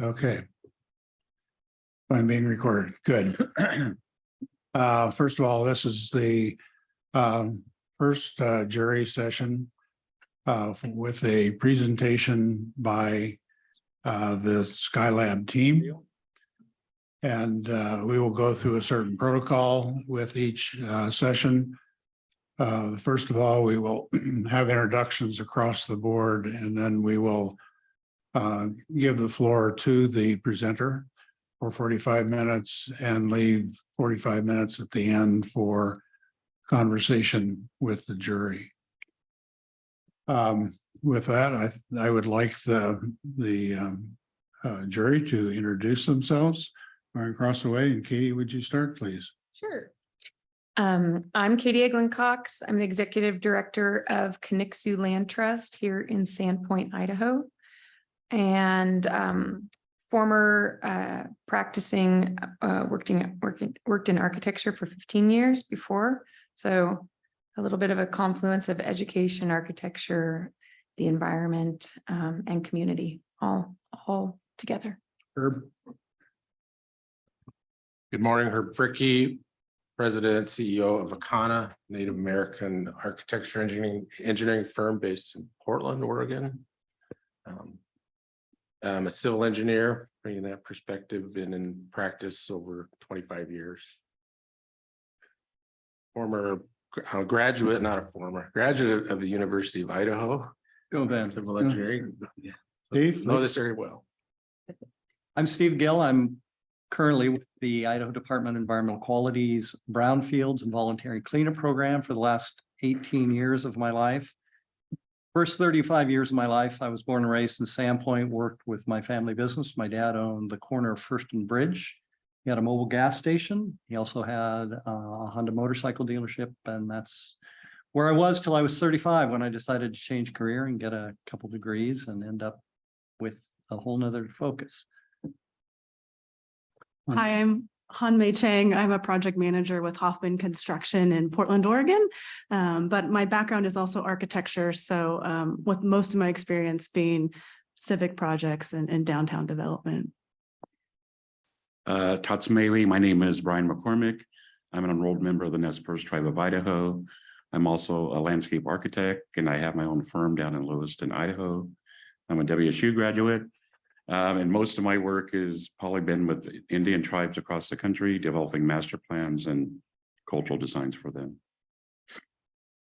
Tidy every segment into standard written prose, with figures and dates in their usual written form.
Okay. I'm being recorded. Good. First of all, this is the first jury session with a presentation by the Skylab team. And we will go through a certain protocol with each session. First of all, we will have introductions across the board, and then we will give the floor to the presenter for 45 minutes and leave 45 minutes at the end for conversation with the jury. With that, I would like the jury to introduce themselves. Right across the way. And Katie, would you start, please? Sure. I'm Katie Eglin Cox. I'm the executive director of Connexu Land Trust here in Sandpoint, Idaho, and former practicing worked in architecture for 15 years before. So a little bit of a confluence of education, architecture, the environment, and community all together. Herb. Good morning, Herb Fricke, President and CEO of Akana, Native American architecture engineering firm based in Portland, Oregon. I'm a civil engineer, bringing that perspective, been in practice over 25 years. Former graduate, not a former, graduate of the University of Idaho. Go then. Civil engineering. Yeah. Steve? Know this area well. I'm Steve Gill. I'm currently with the Idaho Department of Environmental Quality's Brownfields and Voluntary Cleanup Program for the last 18 years of my life. First 35 years of my life, I was born and raised in Sandpoint, worked with my family business. My dad owned the corner of First and Bridge. He had a mobile gas station. He also had a Honda motorcycle dealership, and that's where I was till I was 35 when I decided to change career and get a couple degrees and end up with a whole nother focus. Hi, I'm Han-Mei Chang. I'm a project manager with Hoffman Construction in Portland, Oregon. But my background is also architecture. So with most of my experience being civic projects and downtown development. Tatsumeli, my name is Brian McCormick. I'm an enrolled member of the Nez Perce Tribe of Idaho. I'm also a landscape architect, and I have my own firm down in Lewiston, Idaho. I'm a WSU graduate. And most of my work has probably been with Indian tribes across the country, developing master plans and cultural designs for them.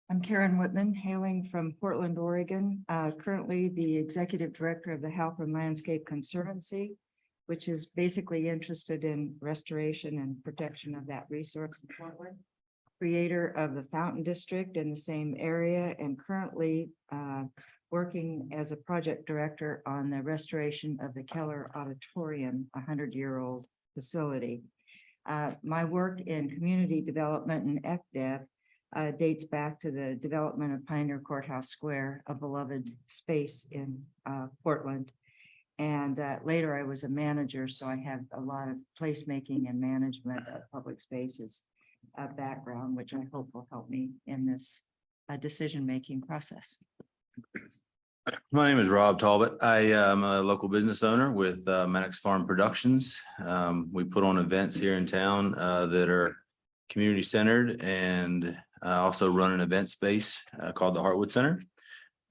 I'm Karen Whitman, hailing from Portland, Oregon, currently the executive director of the Health and Landscape Conservancy, which is basically interested in restoration and protection of that resource in Portland. Creator of the Fountain District in the same area, and currently working as a project director on the restoration of the Keller Auditorium, a 100-year-old facility. My work in community development and FDEV dates back to the development of Pioneer Courthouse Square, a beloved space in Portland. And later I was a manager, so I have a lot of placemaking and management of public spaces background, which I hope will help me in this decision-making process. My name is Rob Talbot. I am a local business owner with Maddox Farm Productions. We put on events here in town that are community centered, and also run an event space called the Heartwood Center,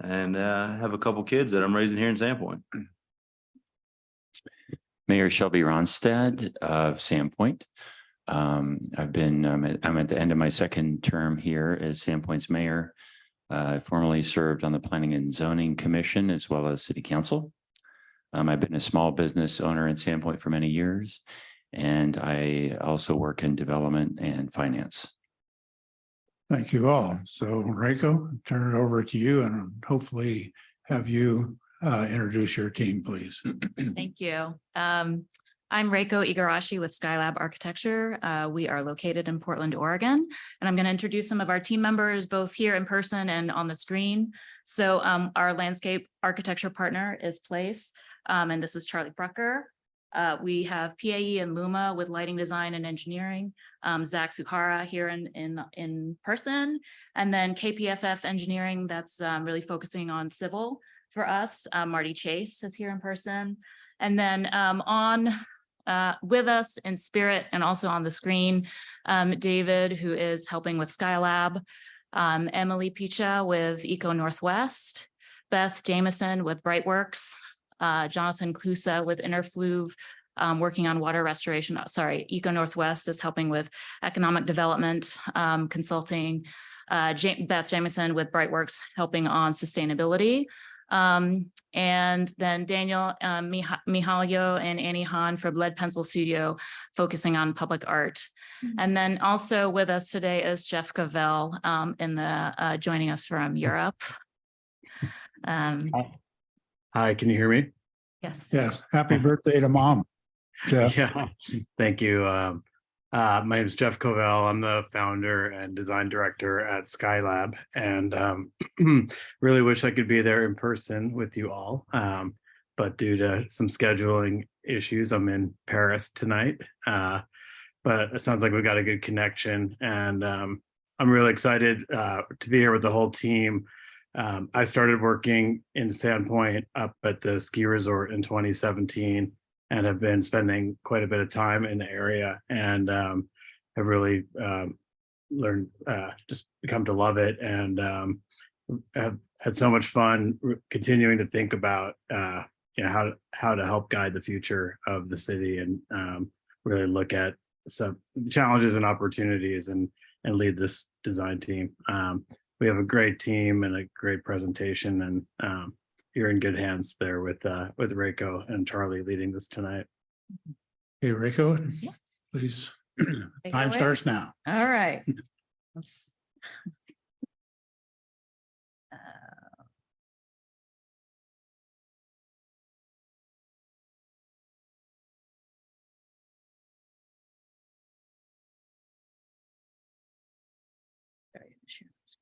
and have a couple kids that I'm raising here in Sandpoint. Mayor Shelby Ronstadt of Sandpoint. I'm at the end of my second term here as Sandpoint's mayor. I formerly served on the Planning and Zoning Commission as well as City Council. I've been a small business owner in Sandpoint for many years, and I also work in development and finance. Thank you all. So Reiko, turn it over to you and hopefully have you introduce your team, please. Thank you. I'm Reiko Igarashi with Skylab Architecture. We are located in Portland, Oregon, and I'm going to introduce some of our team members both here in person and on the screen. So our landscape architecture partner is Place, and this is Charlie Brucker. We have PAE and Luma with lighting design and engineering, Zach Suhara here in person, and then KPFF engineering that's really focusing on civil for us. Marty Chase is here in person. And then on with us in spirit and also on the screen, David, who is helping with Skylab, Emily Picha with Eco Northwest, Beth Jameson with Brightworks, Jonathan Klusa with Interfluve, working on water restoration. Sorry, Eco Northwest is helping with economic development consulting. Beth Jameson with Brightworks helping on sustainability. And then Daniel Mihalio and Annie Hahn from Lead Pencil Studio focusing on public art. And then also with us today is Jeff Cavell joining us from Europe. Hi, can you hear me? Yes. Yes, happy birthday to mom. Jeff. Yeah, thank you. My name is Jeff Covell. I'm the founder and design director at Skylab, and really wish I could be there in person with you all. But due to some scheduling issues, I'm in Paris tonight. But it sounds like we've got a good connection, and I'm really excited to be here with the whole team. I started working in Sandpoint up at the ski resort in 2017 and have been spending quite a bit of time in the area, and have really learned, just come to love it, and have had so much fun continuing to think about how to help guide the future of the city, and really look at some challenges and opportunities, and lead this design team. We have a great team and a great presentation, and you're in good hands there with Reiko and Charlie leading this tonight. Hey, Reiko, Yeah. please. Take it Time away. starts now. All right. Let's- Sorry, share this.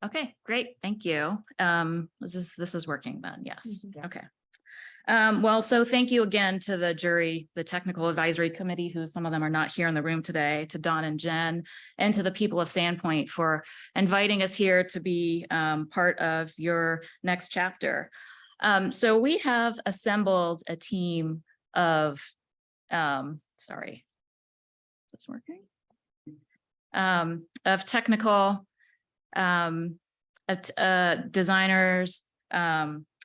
Okay, great. Thank you. This is working then. Yes. Okay. Well, so thank you again to the jury, the technical advisory committee, who some of them are not here in the room today, to Don and Jen, and to the people of Sandpoint for inviting us here to be part of your next chapter. So we have assembled a team of, sorry, is this working? Of technical designers,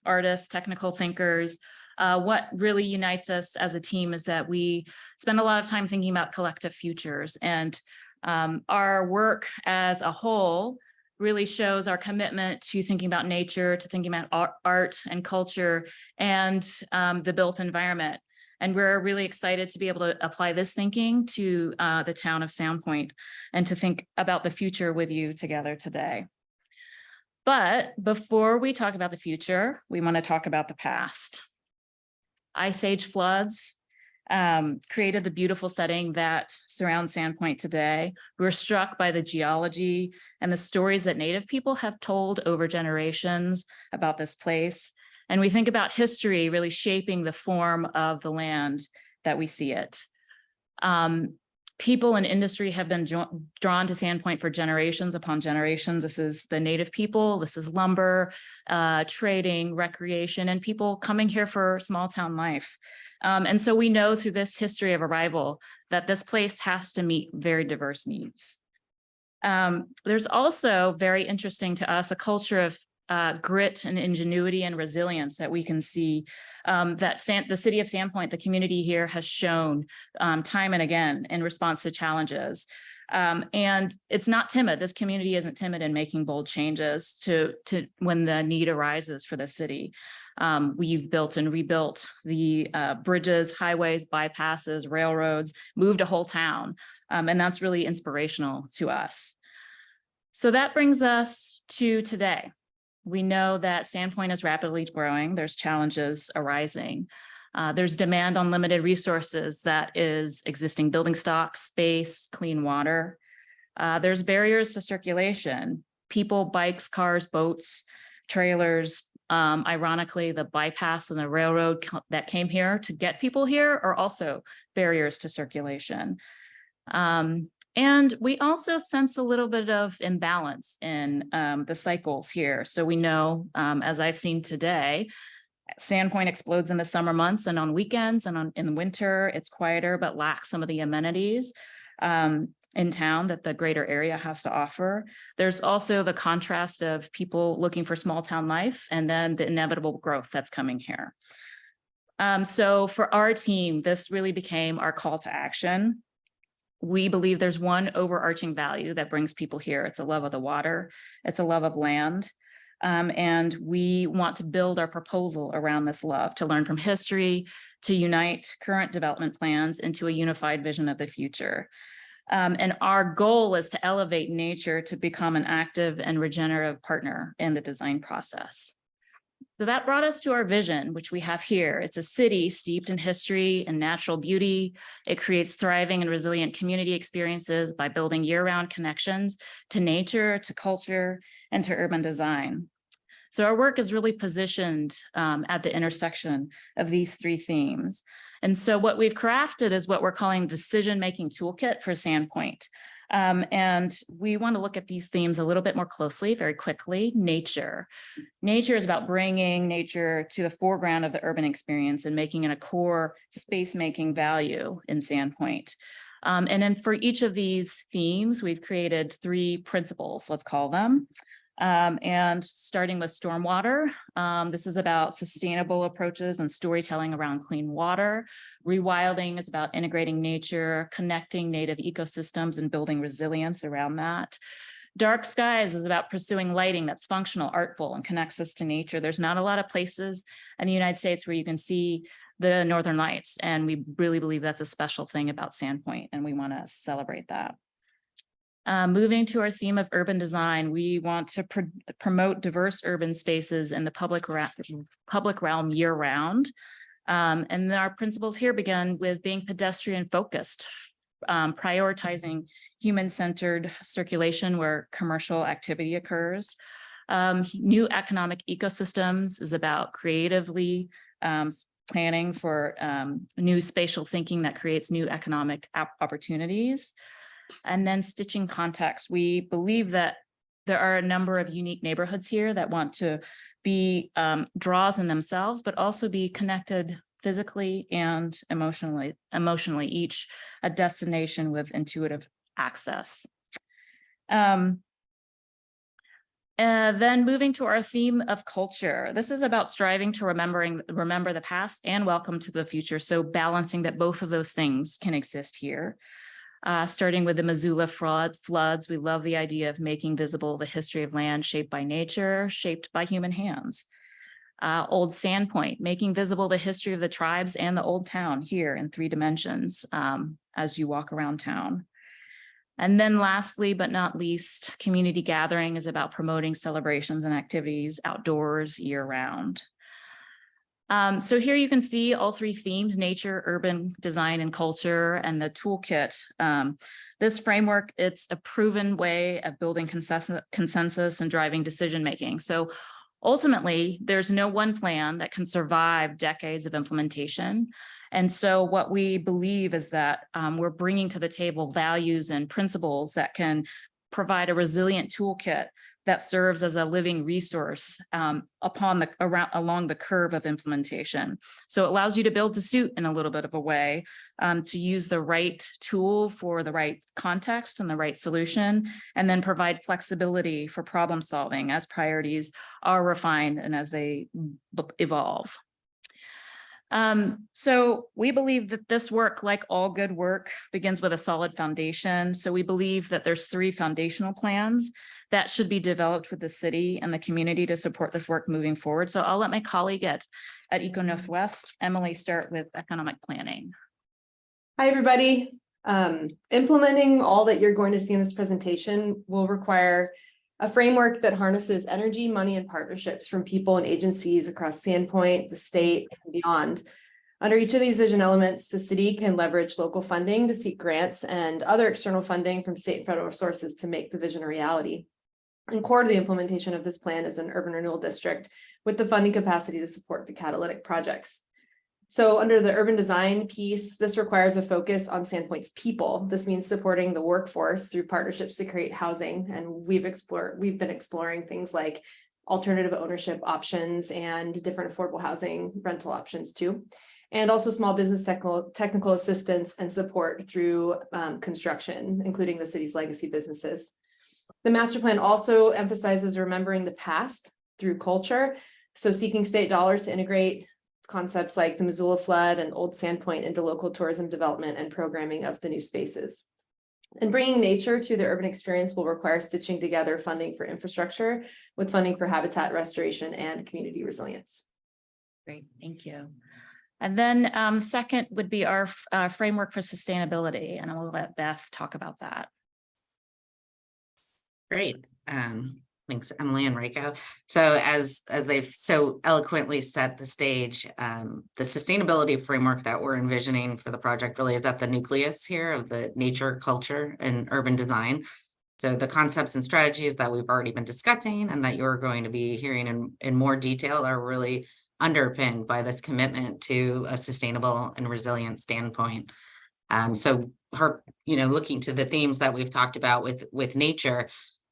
artists, technical thinkers. What really unites us as a team is that we spend a lot of time thinking about collective futures, and our work as a whole really shows our commitment to thinking about nature, to thinking about art and culture, and the built environment. And we're really excited to be able to apply this thinking to the town of Sandpoint and to think about the future with you together today. But before we talk about the future, we want to talk about the past. Ice Age floods created the beautiful setting that surrounds Sandpoint today. We were struck by the geology and the stories that Native people have told over generations about this place. And we think about history really shaping the form of the land that we see it. People and industry have been drawn to Sandpoint for generations upon generations. This is the Native people, this is lumber, trading, recreation, and people coming here for small town life. And so we know through this history of arrival that this place has to meet very diverse needs. There's also, very interesting to us, a culture of grit and ingenuity and resilience that we can see that the city of Sandpoint, the community here, has shown time and again in response to challenges. And it's not timid. This community isn't timid in making bold changes to when the need arises for the city. We've built and rebuilt the bridges, highways, bypasses, railroads, moved a whole town. And that's really inspirational to us. So that brings us to today. We know that Sandpoint is rapidly growing. There's challenges arising. There's demand on limited resources, that is existing building stock, space, clean water. There's barriers to circulation, people, bikes, cars, boats, trailers, Ironically, the bypass and the railroad that came here to get people here are also barriers to circulation. And we also sense a little bit of imbalance in the cycles here. So we know, as I've seen today, Sandpoint explodes in the summer months and on weekends, and in the winter, it's quieter, but lacks some of the amenities in town that the greater area has to offer. There's also the contrast of people looking for small town life and then the inevitable growth that's coming here. So for our team, this really became our call to action. We believe there's one overarching value that brings people here. It's a love of the water. It's a love of land. And we want to build our proposal around this love, to learn from history, to unite current development plans into a unified vision of the future. And our goal is to elevate nature to become an active and regenerative partner in the design process. So that brought us to our vision, which we have here. It's a city steeped in history and natural beauty. It creates thriving and resilient community experiences by building year-round connections to nature, to culture, and to urban design. So our work is really positioned at the intersection of these three themes. And so what we've crafted is what we're calling decision-making toolkit for Sandpoint. And we want to look at these themes a little bit more closely, very quickly. Nature. Nature is about bringing nature to the foreground of the urban experience and making it a core space-making value in Sandpoint. And then for each of these themes, we've created 3 principles, let's call them. And starting with stormwater, this is about sustainable approaches and storytelling around clean water. Rewilding is about integrating nature, connecting native ecosystems, and building resilience around that. Dark skies is about pursuing lighting that's functional, artful, and connects us to nature. There's not a lot of places in the United States where you can see the Northern Lights, and we really believe that's a special thing about Sandpoint, and we want to celebrate that. Moving to our theme of urban design, we want to promote diverse urban spaces in the public realm year-round. And our principles here begin with being pedestrian focused, prioritizing human-centered circulation where commercial activity occurs. New economic ecosystems is about creatively planning for new spatial thinking that creates new economic opportunities. And then stitching context. We believe that there are a number of unique neighborhoods here that want to be draws in themselves, but also be connected physically and emotionally, each a destination with intuitive access. Then moving to our theme of culture. This is about striving to remember the past and welcome to the future. So balancing that both of those things can exist here. Starting with the Missoula floods, we love the idea of making visible the history of land shaped by nature, shaped by human hands. Old Sandpoint, making visible the history of the tribes and the old town here in 3 dimensions as you walk around town. And then lastly, but not least, community gathering is about promoting celebrations and activities outdoors year-round. So here you can see all 3 themes: nature, urban design, and culture, and the toolkit. This framework, it's a proven way of building consensus and driving decision-making. So ultimately, there's no one plan that can survive decades of implementation. And so what we believe is that we're bringing to the table values and principles that can provide a resilient toolkit that serves as a living resource along the curve of implementation. So it allows you to build to suit in a little bit of a way, to use the right tool for the right context and the right solution, and then provide flexibility for problem solving as priorities are refined and as they evolve. So we believe that this work, like all good work, begins with a solid foundation. So we believe that there's 3 foundational plans that should be developed with the city and the community to support this work moving forward. So I'll let my colleague at Eco Northwest, Emily, start with economic planning. Hi, everybody. Implementing all that you're going to see in this presentation will require a framework that harnesses energy, money, and partnerships from people and agencies across Sandpoint, the state, and beyond. Under each of these vision elements, the city can leverage local funding to seek grants and other external funding from state and federal sources to make the vision a reality. And core to the implementation of this plan is an urban renewal district with the funding capacity to support the catalytic projects. So under the urban design piece, this requires a focus on Sandpoint's people. This means supporting the workforce through partnerships to create housing. And we've been exploring things like alternative ownership options and different affordable housing rental options too. And also small business technical assistance and support through construction, including the city's legacy businesses. The master plan also emphasizes remembering the past through culture. So seeking state dollars to integrate concepts like the Missoula flood and Old Sandpoint into local tourism development and programming of the new spaces. And bringing nature to the urban experience will require stitching together funding for infrastructure with funding for habitat restoration and community resilience. Great, thank you. And then second would be our framework for sustainability, and I'll let Beth talk about that. Great. Thanks, Emily and Reiko. So as they've so eloquently set the stage, the sustainability framework that we're envisioning for the project really is at the nucleus here of the nature, culture, and urban design. So the concepts and strategies that we've already been discussing and that you're going to be hearing in more detail are really underpinned by this commitment to a sustainable and resilient standpoint. So looking to the themes that we've talked about with nature,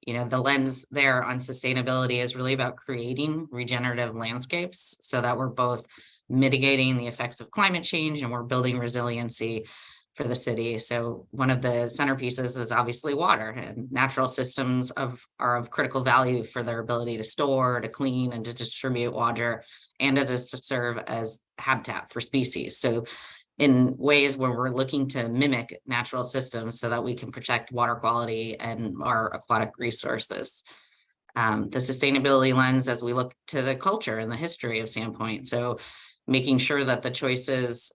the lens there on sustainability is really about creating regenerative landscapes so that we're both mitigating the effects of climate change and we're building resiliency for the city. So one of the centerpieces is obviously water, and natural systems are of critical value for their ability to store, to clean, and to distribute water, and it is to serve as habitat for species. So in ways where we're looking to mimic natural systems so that we can protect water quality and our aquatic resources. The sustainability lens as we look to the culture and the history of Sandpoint. So making sure that the choices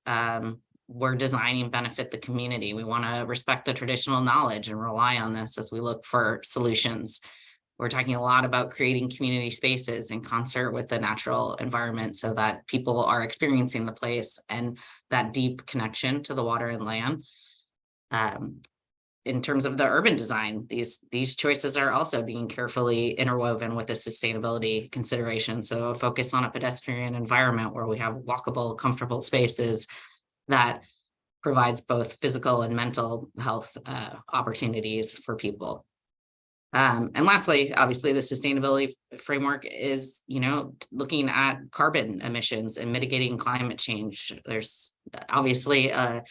we're designing benefit the community. We want to respect the traditional knowledge and rely on this as we look for solutions. We're talking a lot about creating community spaces in concert with the natural environment so that people are experiencing the place and that deep connection to the water and land. In terms of the urban design, these choices are also being carefully interwoven with the sustainability consideration. So a focus on a pedestrian environment where we have walkable, comfortable spaces that provides both physical and mental health opportunities for people. And lastly, obviously, the sustainability framework is, looking at carbon emissions and mitigating climate change. There's obviously a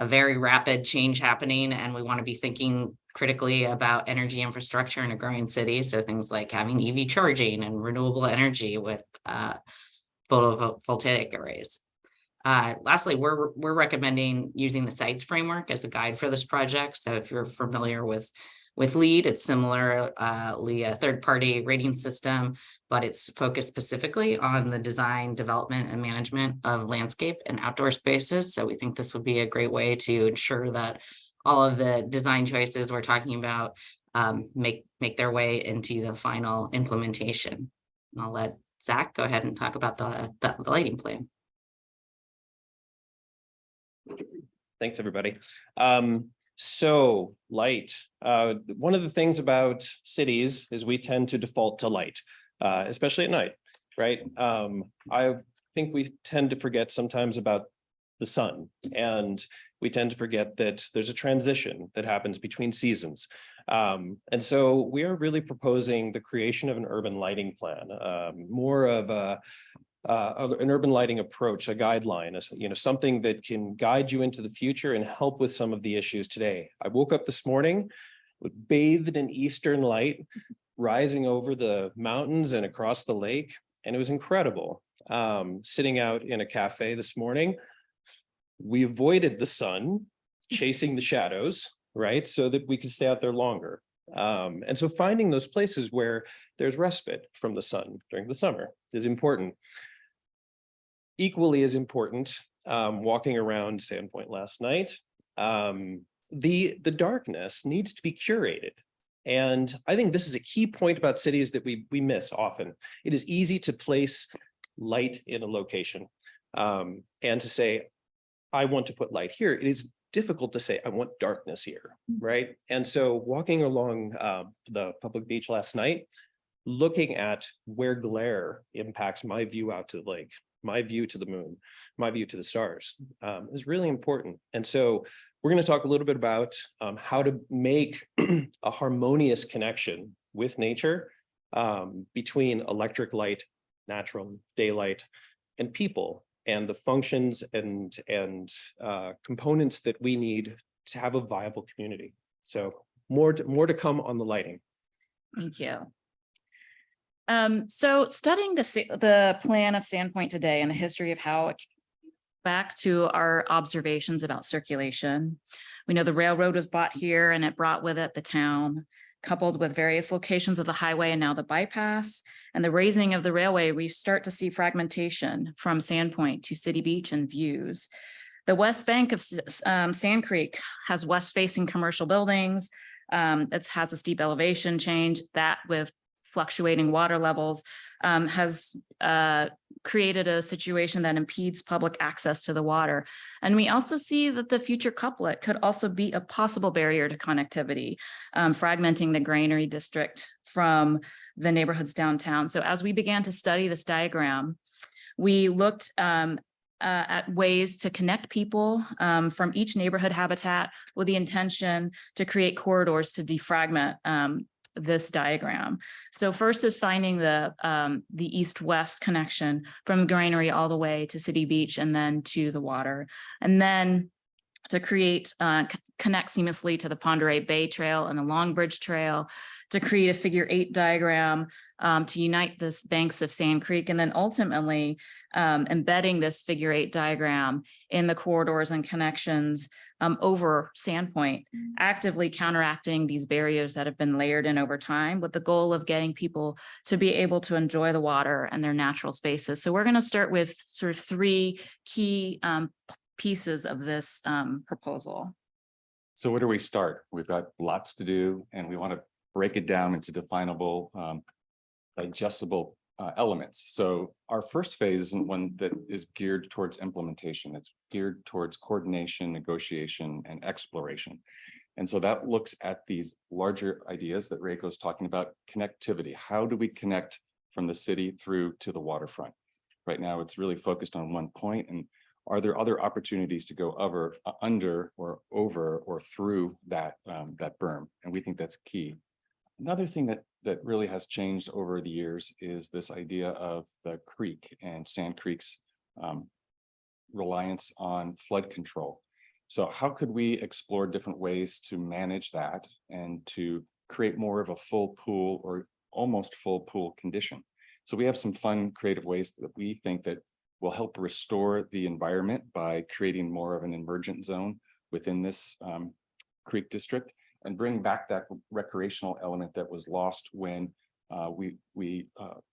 very rapid change happening, and we want to be thinking critically about energy infrastructure in a growing city. So things like having EV charging and renewable energy with photovoltaic arrays. Lastly, we're recommending using the sites framework as a guide for this project. So if you're familiar with LEED, it's similarly a third-party rating system, but it's focused specifically on the design, development, and management of landscape and outdoor spaces. So we think this would be a great way to ensure that all of the design choices we're talking about make their way into the final implementation. And I'll let Zach go ahead and talk about the lighting plan. Thanks, everybody. So light, one of the things about cities is we tend to default to light, especially at night, right? I think we tend to forget sometimes about the sun, and we tend to forget that there's a transition that happens between seasons. And so we are really proposing the creation of an urban lighting plan, more of an urban lighting approach, a guideline, something that can guide you into the future and help with some of the issues today. I woke up this morning, bathed in eastern light, rising over the mountains and across the lake, and it was incredible. Sitting out in a cafe this morning, we avoided the sun, chasing the shadows, right, so that we could stay out there longer. And so finding those places where there's respite from the sun during the summer is important. Equally as important, walking around Sandpoint last night, the darkness needs to be curated. And I think this is a key point about cities that we miss often. It is easy to place light in a location and to say, I want to put light here. It is difficult to say, I want darkness here, right? And so walking along the public beach last night, looking at where glare impacts my view out to the lake, my view to the moon, my view to the stars is really important. And so we're going to talk a little bit about how to make a harmonious connection with nature between electric light, natural daylight, and people, and the functions and components that we need to have a viable community. So more to come on the lighting. Thank you. So studying the plan of Sandpoint today and the history of how it back to our observations about circulation. We know the railroad was bought here and it brought with it the town, coupled with various locations of the highway and now the bypass. And the raising of the railway, we start to see fragmentation from Sandpoint to City Beach and views. The west bank of Sand Creek has west-facing commercial buildings. It has a steep elevation change that with fluctuating water levels has created a situation that impedes public access to the water. And we also see that the future couplet could also be a possible barrier to connectivity, fragmenting the granary district from the neighborhoods downtown. So as we began to study this diagram, we looked at ways to connect people from each neighborhood habitat with the intention to create corridors to defragment this diagram. So first is finding the east-west connection from granary all the way to City Beach and then to the water. And then to create, connect seamlessly to the Ponderay Bay Trail and the Long Bridge Trail, to create a figure 8 diagram to unite the banks of Sand Creek, and then ultimately embedding this figure 8 diagram in the corridors and connections over Sandpoint, actively counteracting these barriers that have been layered in over time with the goal of getting people to be able to enjoy the water and their natural spaces. So we're going to start with sort of 3 key pieces of this proposal. So where do we start? We've got lots to do, and we want to break it down into definable, digestible elements. So our first phase isn't one that is geared towards implementation. It's geared towards coordination, negotiation, and exploration. And so that looks at these larger ideas that Reiko's talking about: connectivity. How do we connect from the city through to the waterfront? Right now, it's really focused on one point, and are there other opportunities to go under or over or through that berm? And we think that's key. Another thing that really has changed over the years is this idea of the creek and Sand Creek's reliance on flood control. So how could we explore different ways to manage that and to create more of a full pool or almost full pool condition? So we have some fun, creative ways that we think that will help restore the environment by creating more of an emergent zone within this creek district, and bring back that recreational element that was lost when we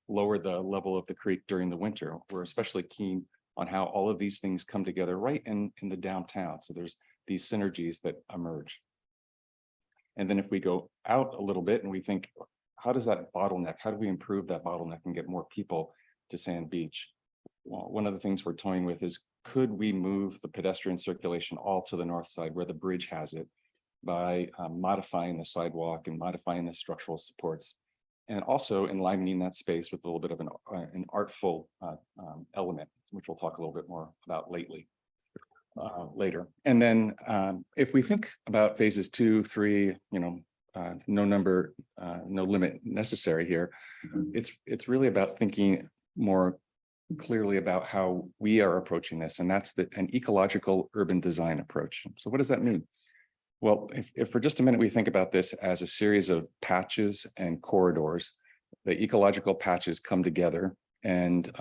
lowered the level of the creek during the winter. We're especially keen on how all of these things come together right in the downtown. So there's these synergies that emerge. And then if we go out a little bit and we think, how does that bottleneck, how do we improve that bottleneck and get more people to Sand Beach? Well, one of the things we're toying with is, could we move the pedestrian circulation all to the north side where the bridge has it, by modifying the sidewalk and modifying the structural supports, and also enlivening that space with a little bit of an artful element, which we'll talk a little bit more about later. And then if we think about phases 2, 3, no limit necessary here. It's really about thinking more clearly about how we are approaching this, and that's an ecological urban design approach. So what does that mean? Well, if for just a minute we think about this as a series of patches and corridors, the ecological patches come together and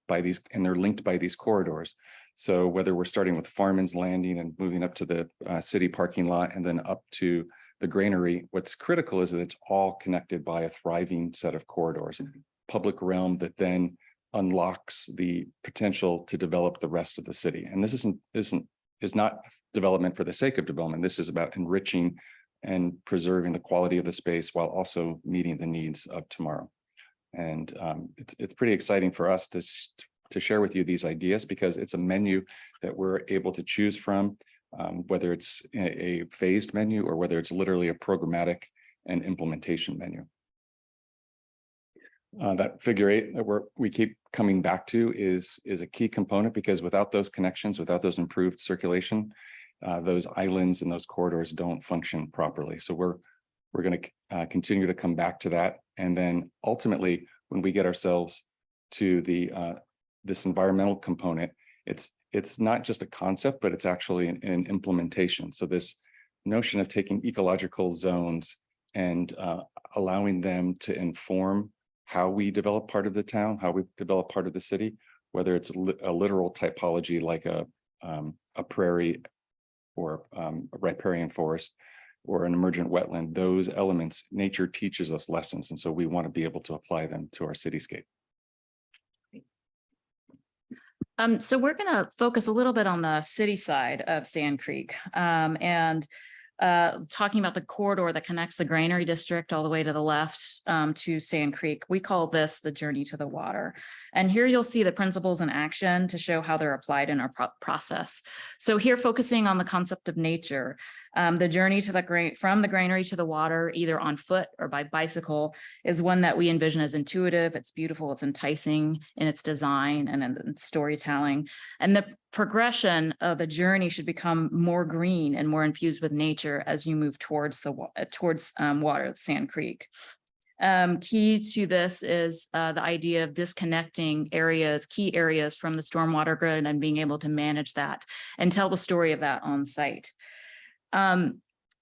they're linked by these corridors. So whether we're starting with Farman's Landing and moving up to the city parking lot and then up to the granary, what's critical is that it's all connected by a thriving set of corridors, public realm that then unlocks the potential to develop the rest of the city. And this is not development for the sake of development. This is about enriching and preserving the quality of the space while also meeting the needs of tomorrow. And it's pretty exciting for us to share with you these ideas, because it's a menu that we're able to choose from. whether it's a phased menu or whether it's literally a programmatic and implementation menu. That figure 8 that we keep coming back to is a key component, because without those connections, without those improved circulation, those islands and those corridors don't function properly. So we're going to continue to come back to that, and then ultimately, when we get ourselves to the this environmental component, it's not just a concept, but it's actually an implementation. So this notion of taking ecological zones and allowing them to inform how we develop part of the town, how we develop part of the city, whether it's a literal typology like a prairie or a riparian forest or an emergent wetland. Those elements, nature teaches us lessons, and so we want to be able to apply them to our cityscape. So we're going to focus a little bit on the city side of Sand Creek, and talking about the corridor that connects the Granary District all the way to the left to Sand Creek. We call this the journey to the water. And here you'll see the principles in action to show how they're applied in our process. So here, focusing on the concept of nature, the journey to from the granary to the water, either on foot or by bicycle, is one that we envision as intuitive. It's beautiful, it's enticing in its design and in its storytelling. And the progression of the journey should become more green and more infused with nature as you move towards the water, Sand Creek. Key to this is the idea of disconnecting key areas from the stormwater grid and being able to manage that and tell the story of that on site.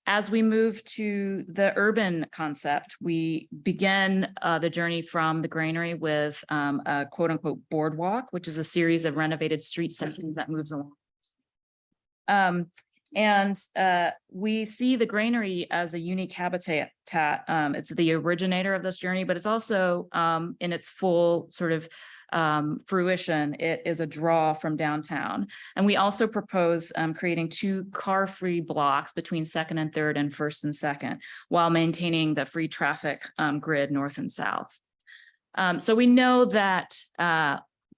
As we move to the urban concept, we begin the journey from the granary with a quote unquote boardwalk, which is a series of renovated street sections that moves along. We see the granary as a unique habitat. It's the originator of this journey, but it's also in its full sort of fruition, it is a draw from downtown. And we also propose creating 2 car-free blocks between 2nd and 3rd and 1st and 2nd, while maintaining the free traffic grid north and south. So we know that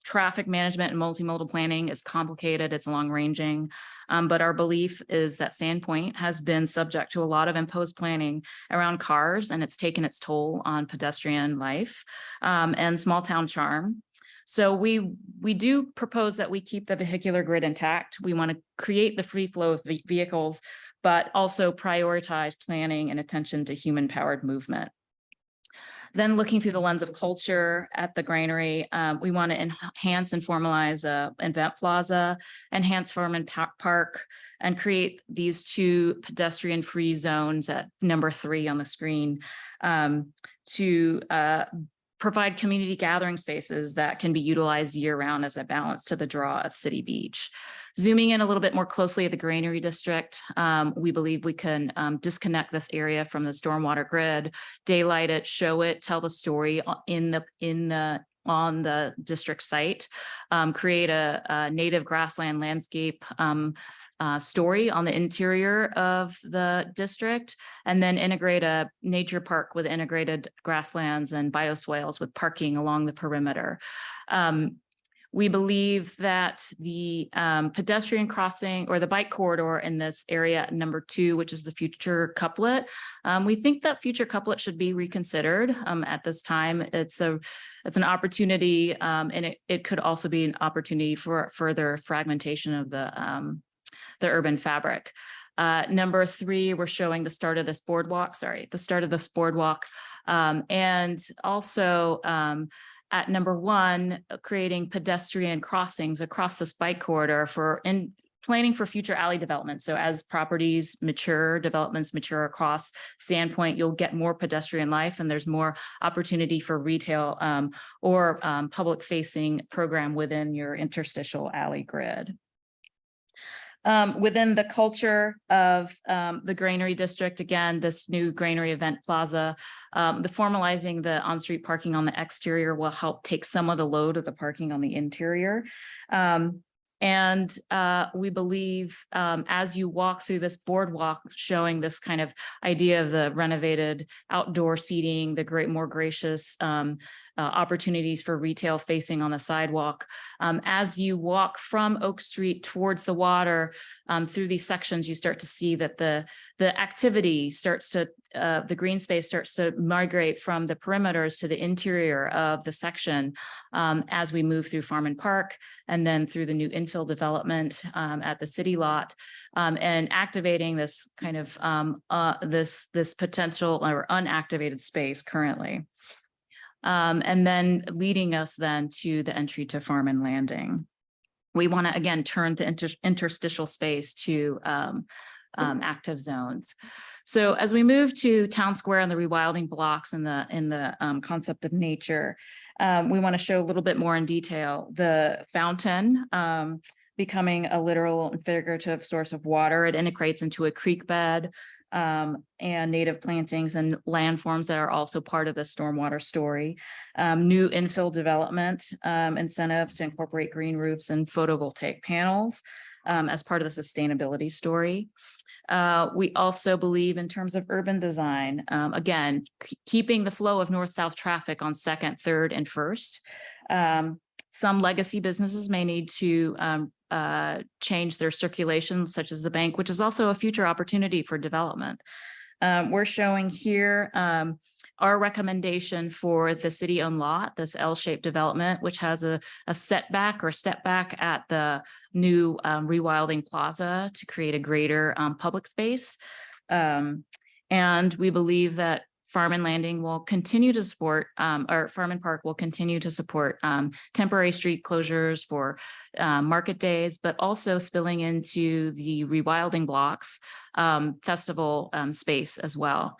traffic management and multimodal planning is complicated, it's long-ranging, but our belief is that Sandpoint has been subject to a lot of imposed planning around cars, and it's taken its toll on pedestrian life and small town charm. So we do propose that we keep the vehicular grid intact. We want to create the free flow of vehicles, but also prioritize planning and attention to human-powered movement. Then looking through the lens of culture at the granary, we want to enhance and formalize an event plaza, enhance farm and park, and create these 2 pedestrian-free zones at number 3 on the screen to provide community gathering spaces that can be utilized year-round as a balance to the draw of City Beach. Zooming in a little bit more closely at the Granary District, we believe we can disconnect this area from the stormwater grid, daylight it, show it, tell the story on the district site, create a native grassland landscape story on the interior of the district, and then integrate a nature park with integrated grasslands and bioswales with parking along the perimeter. We believe that the pedestrian crossing or the bike corridor in this area, number 2, which is the future couplet, we think that future couplet should be reconsidered at this time. It's an opportunity, and it could also be an opportunity for further fragmentation of the urban fabric. Number 3, we're showing the start of this boardwalk, and also at number 1, creating pedestrian crossings across this bike corridor planning for future alley development. So as developments mature across Sandpoint, you'll get more pedestrian life, and there's more opportunity for retail or public-facing program within your interstitial alley grid. Within the culture of the Granary District, again, this new Granary Event Plaza, the formalizing the on-street parking on the exterior will help take some of the load of the parking on the interior. And we believe as you walk through this boardwalk, showing this kind of idea of the renovated outdoor seating, the more gracious opportunities for retail facing on the sidewalk. As you walk from Oak Street towards the water, through these sections, you start to see that the activity starts to, the green space starts to migrate from the perimeters to the interior of the section as we move through Farm and Park and then through the new infill development at the city lot, and activating this kind of this potential or unactivated space currently. And then leading us then to the entry to Farm and Landing. We want to again turn the interstitial space to active zones. So as we move to Town Square and the rewilding blocks and the concept of nature, we want to show a little bit more in detail the fountain becoming a literal and figurative source of water. It integrates into a creek bed and native plantings and landforms that are also part of the stormwater story. New infill development incentives to incorporate green roofs and photovoltaic panels as part of the sustainability story. We also believe in terms of urban design, again, keeping the flow of north-south traffic on 2nd, 3rd, and 1st. Some legacy businesses may need to change their circulation, such as the bank, which is also a future opportunity for development. We're showing here our recommendation for the city-owned lot, this L-shaped development, which has a setback or step back at the new rewilding plaza to create a greater public space. And we believe that Farm and Landing will continue to support, or Farm and Park will continue to support temporary street closures for market days, but also spilling into the rewilding blocks festival space as well.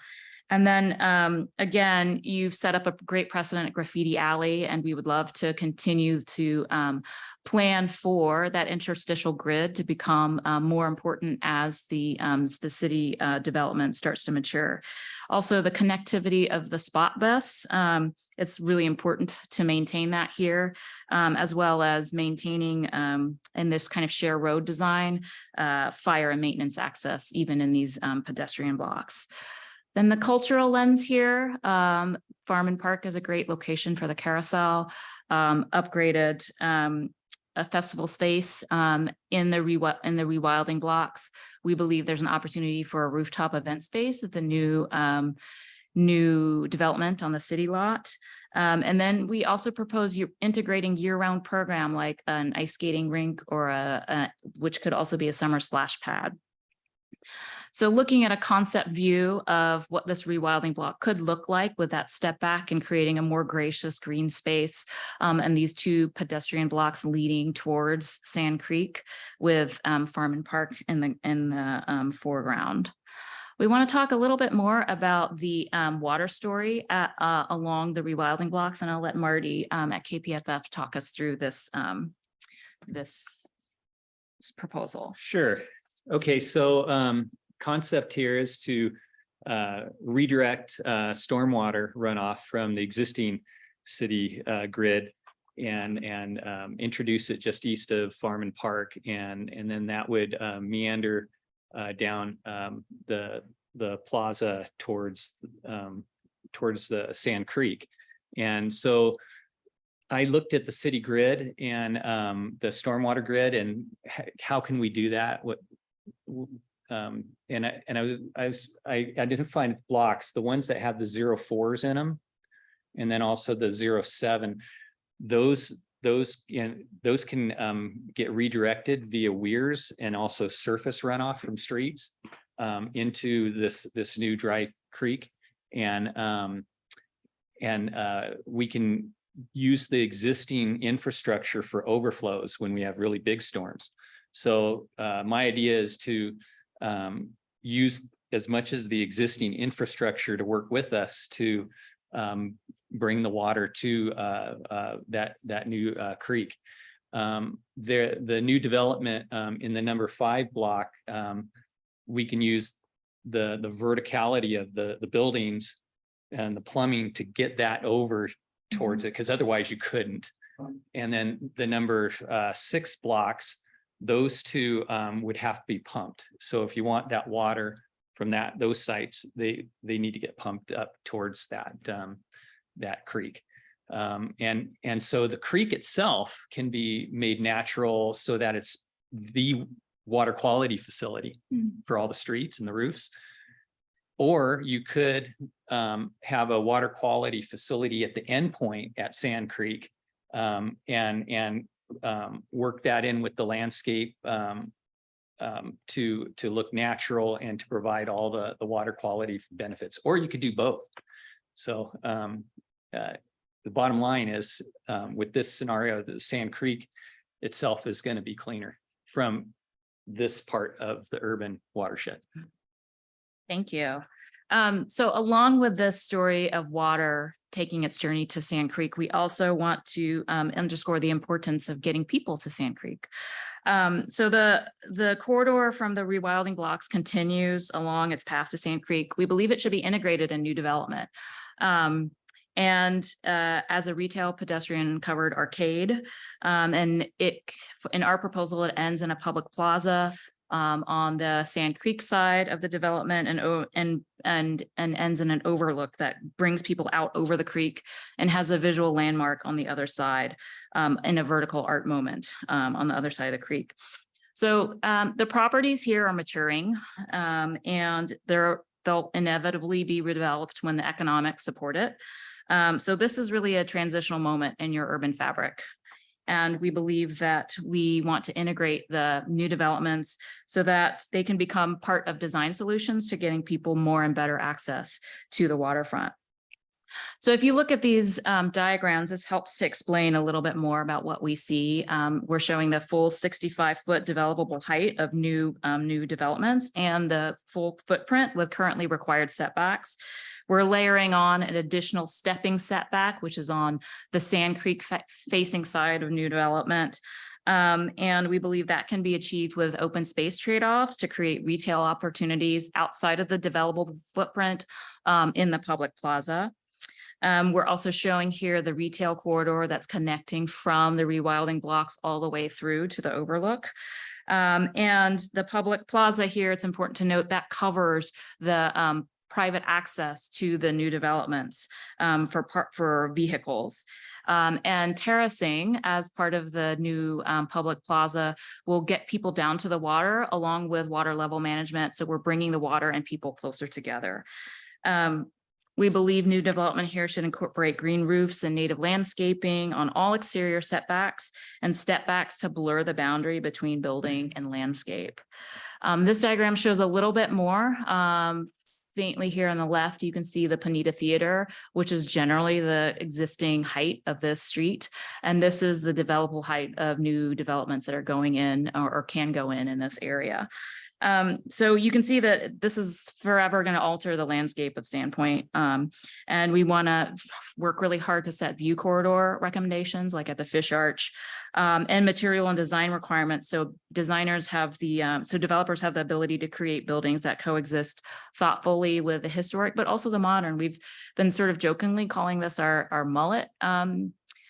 And then again, you've set up a great precedent at Graffiti Alley, and we would love to continue to plan for that interstitial grid to become more important as the city development starts to mature. Also, the connectivity of the spot bus, it's really important to maintain that here, as well as maintaining in this kind of share road design, fire and maintenance access, even in these pedestrian blocks. Then the cultural lens here, Farm and Park is a great location for the carousel, upgraded a festival space in the rewilding blocks. We believe there's an opportunity for a rooftop event space at the new development on the city lot. And then we also propose integrating year-round program like an ice skating rink or which could also be a summer splash pad. So looking at a concept view of what this rewilding block could look like with that step back and creating a more gracious green space, and these two pedestrian blocks leading towards Sand Creek with Farm and Park in the foreground. We want to talk a little bit more about the water story along the rewilding blocks, and I'll let Marty at KPFF talk us through this proposal. Sure. Okay, so concept here is to redirect stormwater runoff from the existing city grid and introduce it just east of Farm and Park, and then that would meander down the plaza towards the Sand Creek. And so I looked at the city grid and the stormwater grid and how can we do that? I identified blocks, the ones that have the 0.4s in them, and then also the 0.7. Those can get redirected via weirs and also surface runoff from streets into this new dry creek, and we can use the existing infrastructure for overflows when we have really big storms. So my idea is to use as much as the existing infrastructure to work with us to bring the water to that new creek. The new development in the number 5 block, we can use the verticality of the buildings and the plumbing to get that over towards it, because otherwise you couldn't. And then the number 6 blocks, those two would have to be pumped. So if you want that water from those sites, they need to get pumped up towards that creek. And so the creek itself can be made natural so that it's the water quality facility for all the streets and the roofs. Or you could have a water quality facility at the endpoint at Sand Creek and work that in with the landscape to look natural and to provide all the water quality benefits. Or you could do both. So the bottom line is with this scenario, the Sand Creek itself is going to be cleaner from this part of the urban watershed. Thank you. So along with this story of water taking its journey to Sand Creek, we also want to underscore the importance of getting people to Sand Creek. So the corridor from the rewilding blocks continues along its path to Sand Creek. We believe it should be integrated in new development. As a retail pedestrian covered arcade, and in our proposal, it ends in a public plaza on the Sand Creek side of the development and ends in an overlook that brings people out over the creek and has a visual landmark on the other side in a vertical art moment on the other side of the creek. So the properties here are maturing and they'll inevitably be redeveloped when the economics support it. So this is really a transitional moment in your urban fabric. And we believe that we want to integrate the new developments so that they can become part of design solutions to getting people more and better access to the waterfront. So if you look at these diagrams, this helps to explain a little bit more about what we see. We're showing the full 65-foot developable height of new developments and the full footprint with currently required setbacks. We're layering on an additional stepping setback, which is on the Sand Creek facing side of new development. And we believe that can be achieved with open space trade-offs to create retail opportunities outside of the developable footprint in the public plaza. We're also showing here the retail corridor that's connecting from the rewilding blocks all the way through to the overlook. And the public plaza here, it's important to note that covers the private access to the new developments for vehicles. And terracing as part of the new public plaza will get people down to the water along with water level management. So we're bringing the water and people closer together. We believe new development here should incorporate green roofs and native landscaping on all exterior setbacks and step backs to blur the boundary between building and landscape. This diagram shows a little bit more. Faintly here on the left, you can see the Panetta Theater, which is generally the existing height of this street. And this is the developable height of new developments that are going in or can go in this area. So you can see that this is forever going to alter the landscape of Sandpoint. And we want to work really hard to set view corridor recommendations like at the Fish Arch and material and design requirements. So developers have the ability to create buildings that coexist thoughtfully with the historic, but also the modern. We've been sort of jokingly calling this our mullet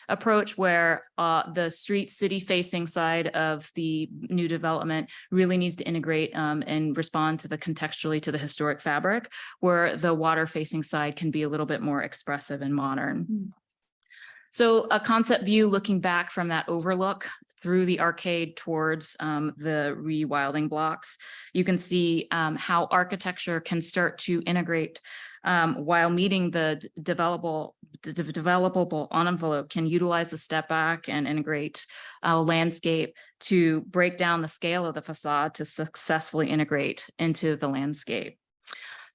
approach, where the street city facing side of the new development really needs to integrate and respond to contextually to the historic fabric, where the water facing side can be a little bit more expressive and modern. So a concept view looking back from that overlook through the arcade towards the rewilding blocks, you can see how architecture can start to integrate while meeting the developable envelope, can utilize the step back and integrate landscape to break down the scale of the facade to successfully integrate into the landscape.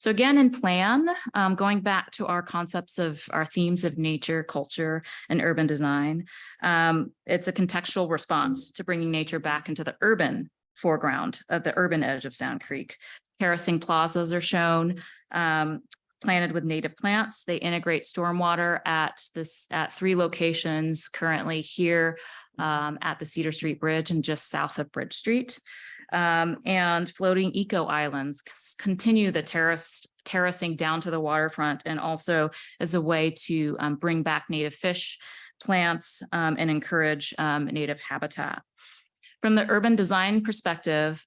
So again, in plan, going back to our concepts of our themes of nature, culture, and urban design, it's a contextual response to bringing nature back into the urban foreground of the urban edge of Sound Creek. Terracing plazas are shown, planted with native plants. They integrate stormwater at 3 locations currently here at the Cedar Street Bridge and just south of Bridge Street. And floating eco islands continue the terracing down to the waterfront, and also as a way to bring back native fish, plants, and encourage native habitat. From the urban design perspective,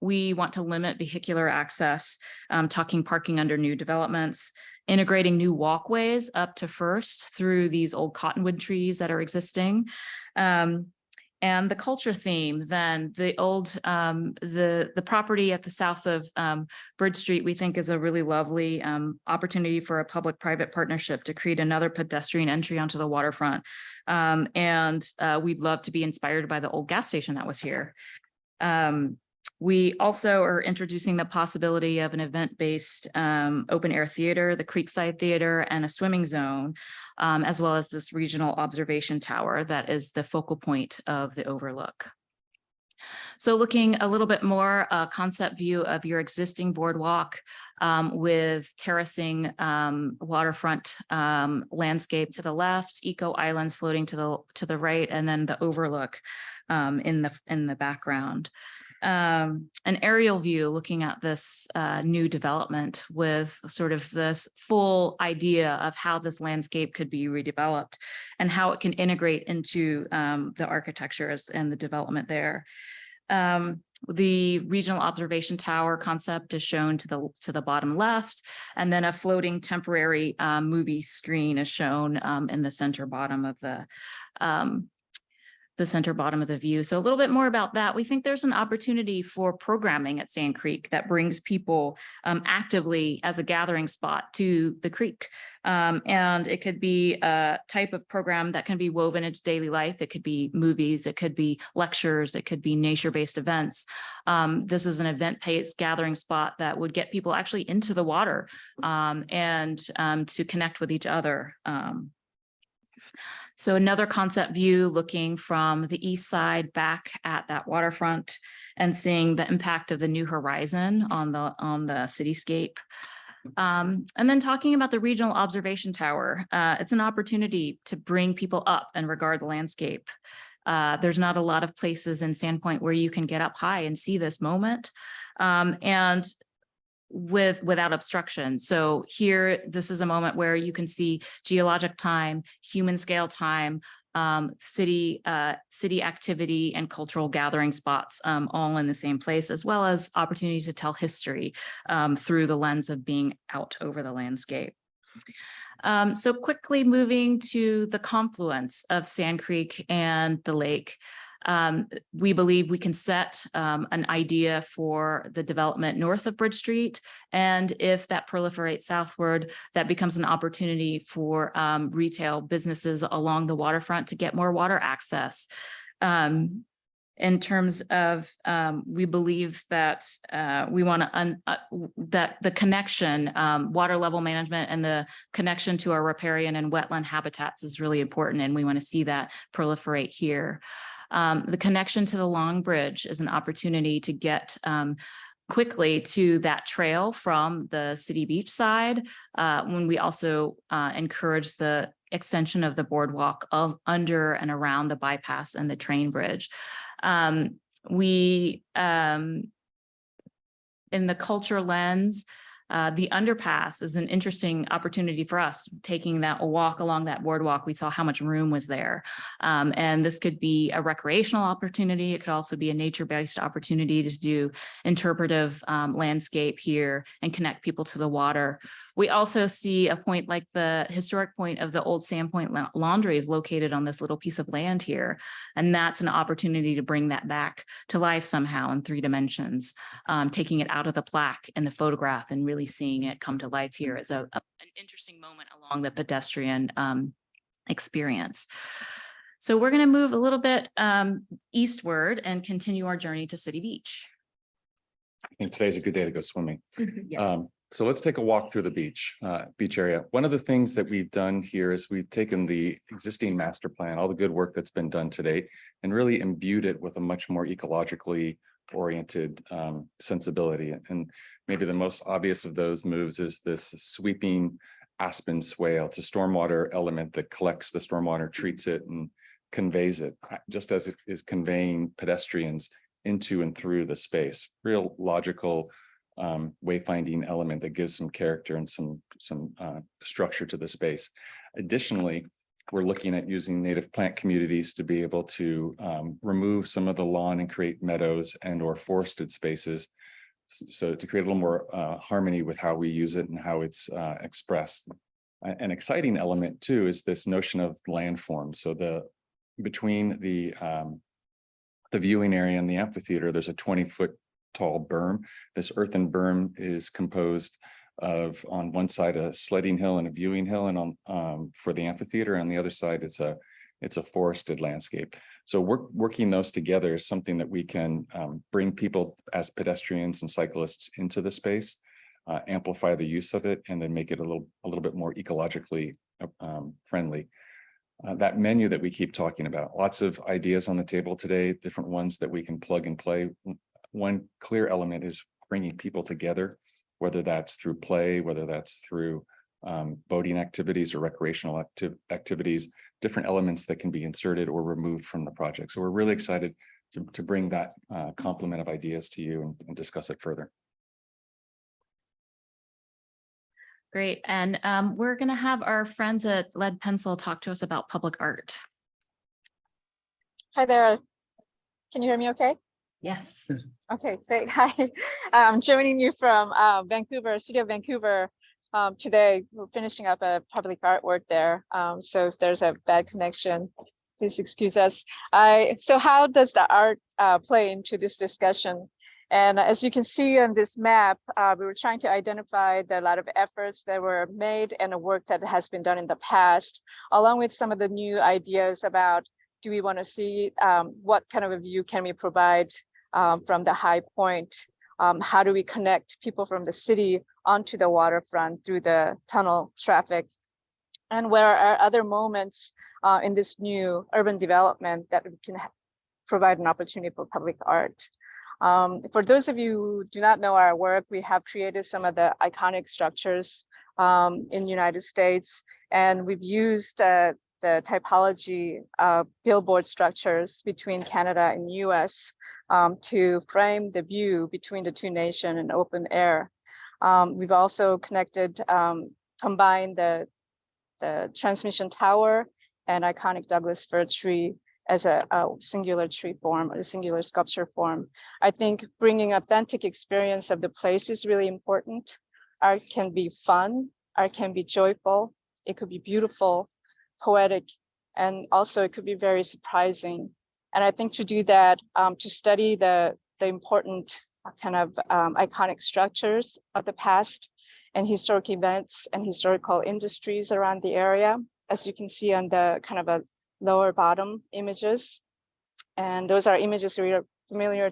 we want to limit vehicular access, talking parking under new developments, integrating new walkways up to First through these old cottonwood trees that are existing. And the culture theme, then the old, the property at the south of Bridge Street, we think is a really lovely opportunity for a public-private partnership to create another pedestrian entry onto the waterfront. And we'd love to be inspired by the old gas station that was here. We also are introducing the possibility of an event-based open air theater, the Creekside Theater, and a swimming zone, as well as this regional observation tower that is the focal point of the overlook. So looking a little bit more concept view of your existing boardwalk with terracing waterfront landscape to the left, eco islands floating to the right, and then the overlook in the background. An aerial view looking at this new development with sort of this full idea of how this landscape could be redeveloped and how it can integrate into the architectures and the development there. The regional observation tower concept is shown to the bottom left, and then a floating temporary movie screen is shown in the center bottom of the view. So a little bit more about that. We think there's an opportunity for programming at Sand Creek that brings people actively as a gathering spot to the creek. And it could be a type of program that can be woven into daily life. It could be movies, it could be lectures, it could be nature-based events. This is an event-based gathering spot that would get people actually into the water and to connect with each other. So another concept view looking from the east side back at that waterfront and seeing the impact of the new horizon on the cityscape. And then talking about the regional observation tower, it's an opportunity to bring people up and regard the landscape. There's not a lot of places in Sandpoint where you can get up high and see this moment. And without obstruction. So here, this is a moment where you can see geologic time, human scale time, city activity and cultural gathering spots all in the same place, as well as opportunities to tell history through the lens of being out over the landscape. So quickly moving to the confluence of Sand Creek and the lake. We believe we can set an idea for the development north of Bridge Street. And if that proliferates southward, that becomes an opportunity for retail businesses along the waterfront to get more water access. In terms of, we believe that we want to, that the connection, water level management and the connection to our riparian and wetland habitats is really important. And we want to see that proliferate here. The connection to the Long Bridge is an opportunity to get quickly to that trail from the city beach side, when we also encourage the extension of the boardwalk under and around the bypass and the train bridge. In the culture lens, the underpass is an interesting opportunity for us. Taking that walk along that boardwalk, we saw how much room was there. And this could be a recreational opportunity. It could also be a nature-based opportunity to do interpretive landscape here and connect people to the water. We also see a point like the historic point of the old Sandpoint Laundry is located on this little piece of land here. And that's an opportunity to bring that back to life somehow in 3 dimensions, taking it out of the plaque and the photograph and really seeing it come to life here is an interesting moment along the pedestrian experience. So we're going to move a little bit eastward and continue our journey to City Beach. I think today's a good day to go swimming. Yes. So let's take a walk through the beach area. One of the things that we've done here is we've taken the existing master plan, all the good work that's been done to date, and really imbued it with a much more ecologically oriented sensibility. And maybe the most obvious of those moves is this sweeping aspen swale. It's a stormwater element that collects the stormwater, treats it, and conveys it, just as it is conveying pedestrians into and through the space. Real logical wayfinding element that gives some character and some structure to the space. Additionally, we're looking at using native plant communities to be able to remove some of the lawn and create meadows and or forested spaces So to create a little more harmony with how we use it and how it's expressed. An exciting element too is this notion of landform. So between the viewing area and the amphitheater, there's a 20-foot tall berm. This earthen berm is composed of, on one side, a sledding hill and a viewing hill, and on for the amphitheater, on the other side, it's a forested landscape. So working those together is something that we can bring people as pedestrians and cyclists into the space, amplify the use of it, and then make it a little bit more ecologically friendly. That menu that we keep talking about, lots of ideas on the table today, different ones that we can plug and play. One clear element is bringing people together, whether that's through play, whether that's through boating activities or recreational activities, different elements that can be inserted or removed from the project. So we're really excited to bring that complement of ideas to you and discuss it further. Great. And we're going to have our friends at Lead Pencil talk to us about public art. Hi there. Can you hear me okay? Yes. Okay, great. Hi. I'm joining you from Vancouver, City of Vancouver. Today, we're finishing up a public artwork there. So if there's a bad connection, please excuse us. So how does the art play into this discussion? And as you can see on this map, we were trying to identify a lot of efforts that were made and the work that has been done in the past, along with some of the new ideas about, do we want to see what kind of a view can we provide from the high point? How do we connect people from the city onto the waterfront through the tunnel traffic? And where are other moments in this new urban development that we can provide an opportunity for public art? For those of you who do not know our work, we have created some of the iconic structures in the United States, and we've used the typology of billboard structures between Canada and US to frame the view between the two nations in open air. We've also combined the transmission tower and iconic Douglas fir tree as a singular tree form, or a singular sculpture form. I think bringing authentic experience of the place is really important. Art can be fun, art can be joyful, it could be beautiful, poetic, and also it could be very surprising. And I think to do that, to study the important kind of iconic structures of the past and historic events and historical industries around the area, as you can see on the kind of a lower bottom images. And those are images that are familiar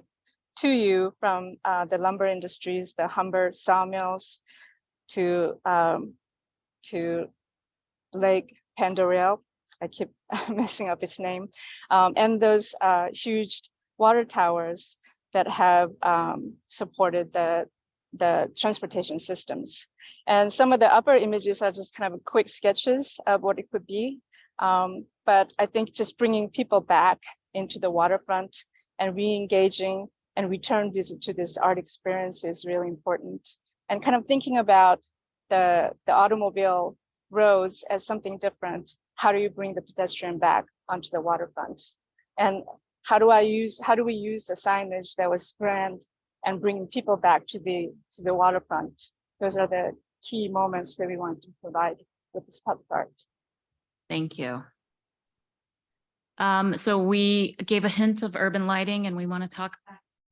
to you from the lumber industries, the Humber sawmills, to Lake Pandorel. I keep messing up its name. And those huge water towers that have supported the transportation systems. And some of the upper images are just kind of quick sketches of what it could be. But I think just bringing people back into the waterfront and re-engaging and return visit to this art experience is really important. And kind of thinking about the automobile roads as something different. How do you bring the pedestrian back onto the waterfront? And how do we use the signage that was scanned and bring people back to the waterfront? Those are the key moments that we want to provide with this public art. Thank you. So we gave a hint of urban lighting, and we want to talk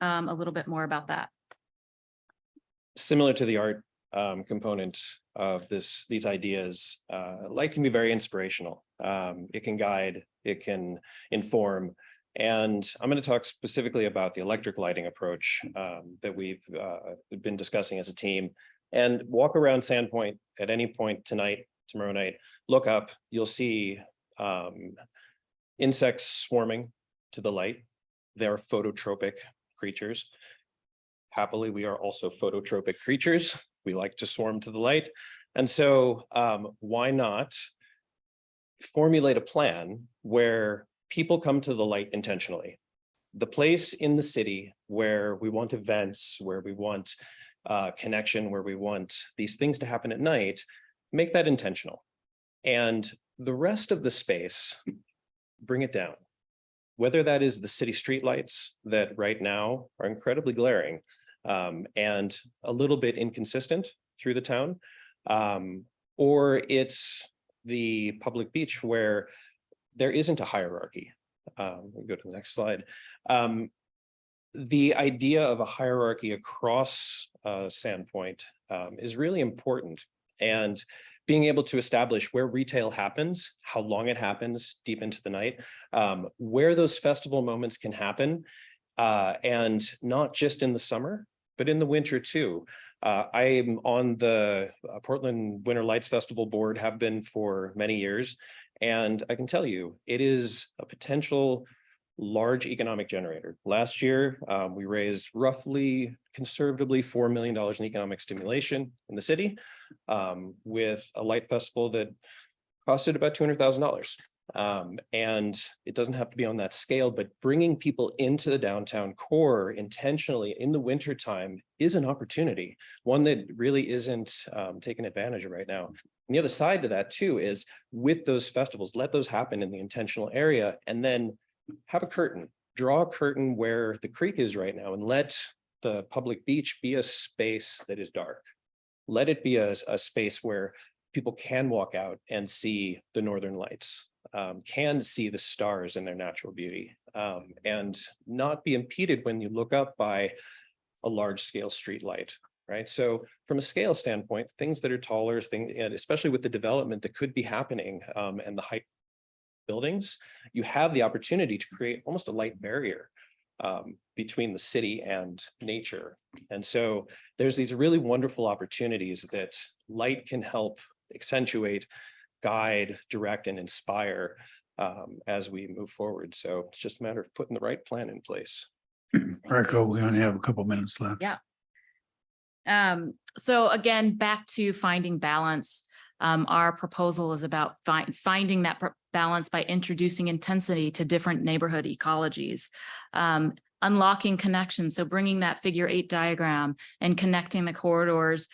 a little bit more about that. Similar to the art component of these ideas, light can be very inspirational. It can guide, it can inform. And I'm going to talk specifically about the electric lighting approach that we've been discussing as a team. And walk around Sandpoint at any point tonight, tomorrow night, look up, you'll see insects swarming to the light. They're phototropic creatures. Happily, we are also phototropic creatures. We like to swarm to the light. And so why not formulate a plan where people come to the light intentionally? The place in the city where we want events, where we want connection, where we want these things to happen at night, make that intentional. And the rest of the space, bring it down. Whether that is the city streetlights that right now are incredibly glaring, and a little bit inconsistent through the town. Or it's the public beach where there isn't a hierarchy. We'll go to the next slide. The idea of a hierarchy across Sandpoint is really important, and being able to establish where retail happens, how long it happens deep into the night, where those festival moments can happen, and not just in the summer, but in the winter too. I'm on the Portland Winter Lights Festival board, have been for many years, and I can tell you it is a potential large economic generator. Last year, we raised roughly conservatively $4 million in economic stimulation in the city, with a light festival that costed about $200,000. And it doesn't have to be on that scale, but bringing people into the downtown core intentionally in the wintertime is an opportunity, one that really isn't taken advantage of right now. And the other side to that too is with those festivals, let those happen in the intentional area, and then have a curtain, draw a curtain where the creek is right now, and let the public beach be a space that is dark. Let it be a space where people can walk out and see the northern lights, can see the stars in their natural beauty, and not be impeded when you look up by a large scale street light, right? So from a scale standpoint, things that are taller, and especially with the development that could be happening and the height buildings, you have the opportunity to create almost a light barrier between the city and nature. And so there's these really wonderful opportunities that light can help accentuate, guide, direct, and inspire as we move forward. So it's just a matter of putting the right plan in place. Marco, we only have a couple minutes left. Yeah. So again, back to finding balance. Our proposal is about finding that balance by introducing intensity to different neighborhood ecologies, unlocking connections. So bringing that figure 8 diagram and connecting the corridors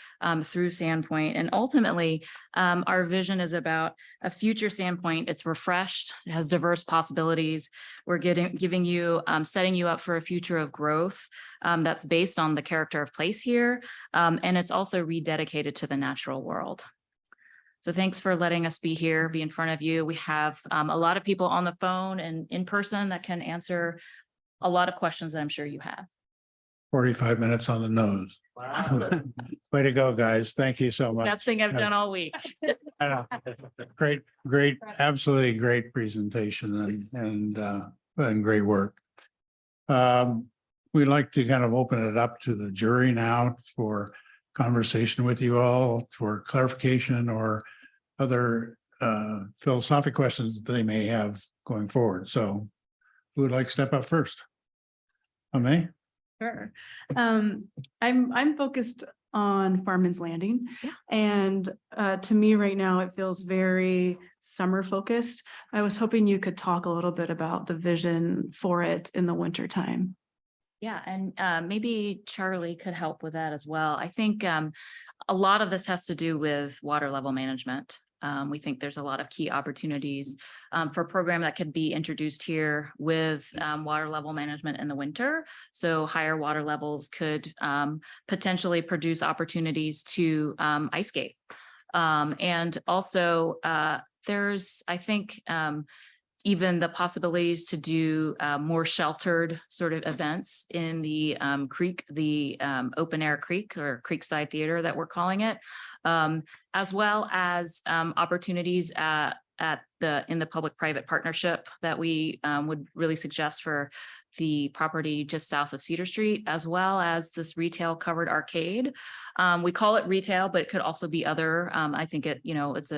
through Sandpoint. And ultimately, our vision is about a future Sandpoint. It's refreshed, it has diverse possibilities. We're giving you, setting you up for a future of growth that's based on the character of place here. And it's also rededicated to the natural world. So thanks for letting us be here, be in front of you. We have a lot of people on the phone and in person that can answer a lot of questions that I'm sure you have. 45 minutes on the nose. Wow. Way to go, guys. Thank you so much. Best thing I've done all week. I know. Great, absolutely great presentation and great work. We'd like to kind of open it up to the jury now for conversation with you all, for clarification or other philosophic questions that they may have going forward. So who would like to step up first? May? Sure. I'm focused on Farman's Landing. Yeah. And to me right now, it feels very summer focused. I was hoping you could talk a little bit about the vision for it in the winter time. Yeah, and maybe Charlie could help with that as well. I think a lot of this has to do with water level management. We think there's a lot of key opportunities for a program that could be introduced here with water level management in the winter. So higher water levels could potentially produce opportunities to ice skate. And also there's, I think, even the possibilities to do more sheltered sort of events in the creek, the open air creek or Creekside Theater that we're calling it, as well as opportunities in the public-private partnership that we would really suggest for the property just south of Cedar Street, as well as this retail covered arcade. We call it retail, but it could also be other. I think it's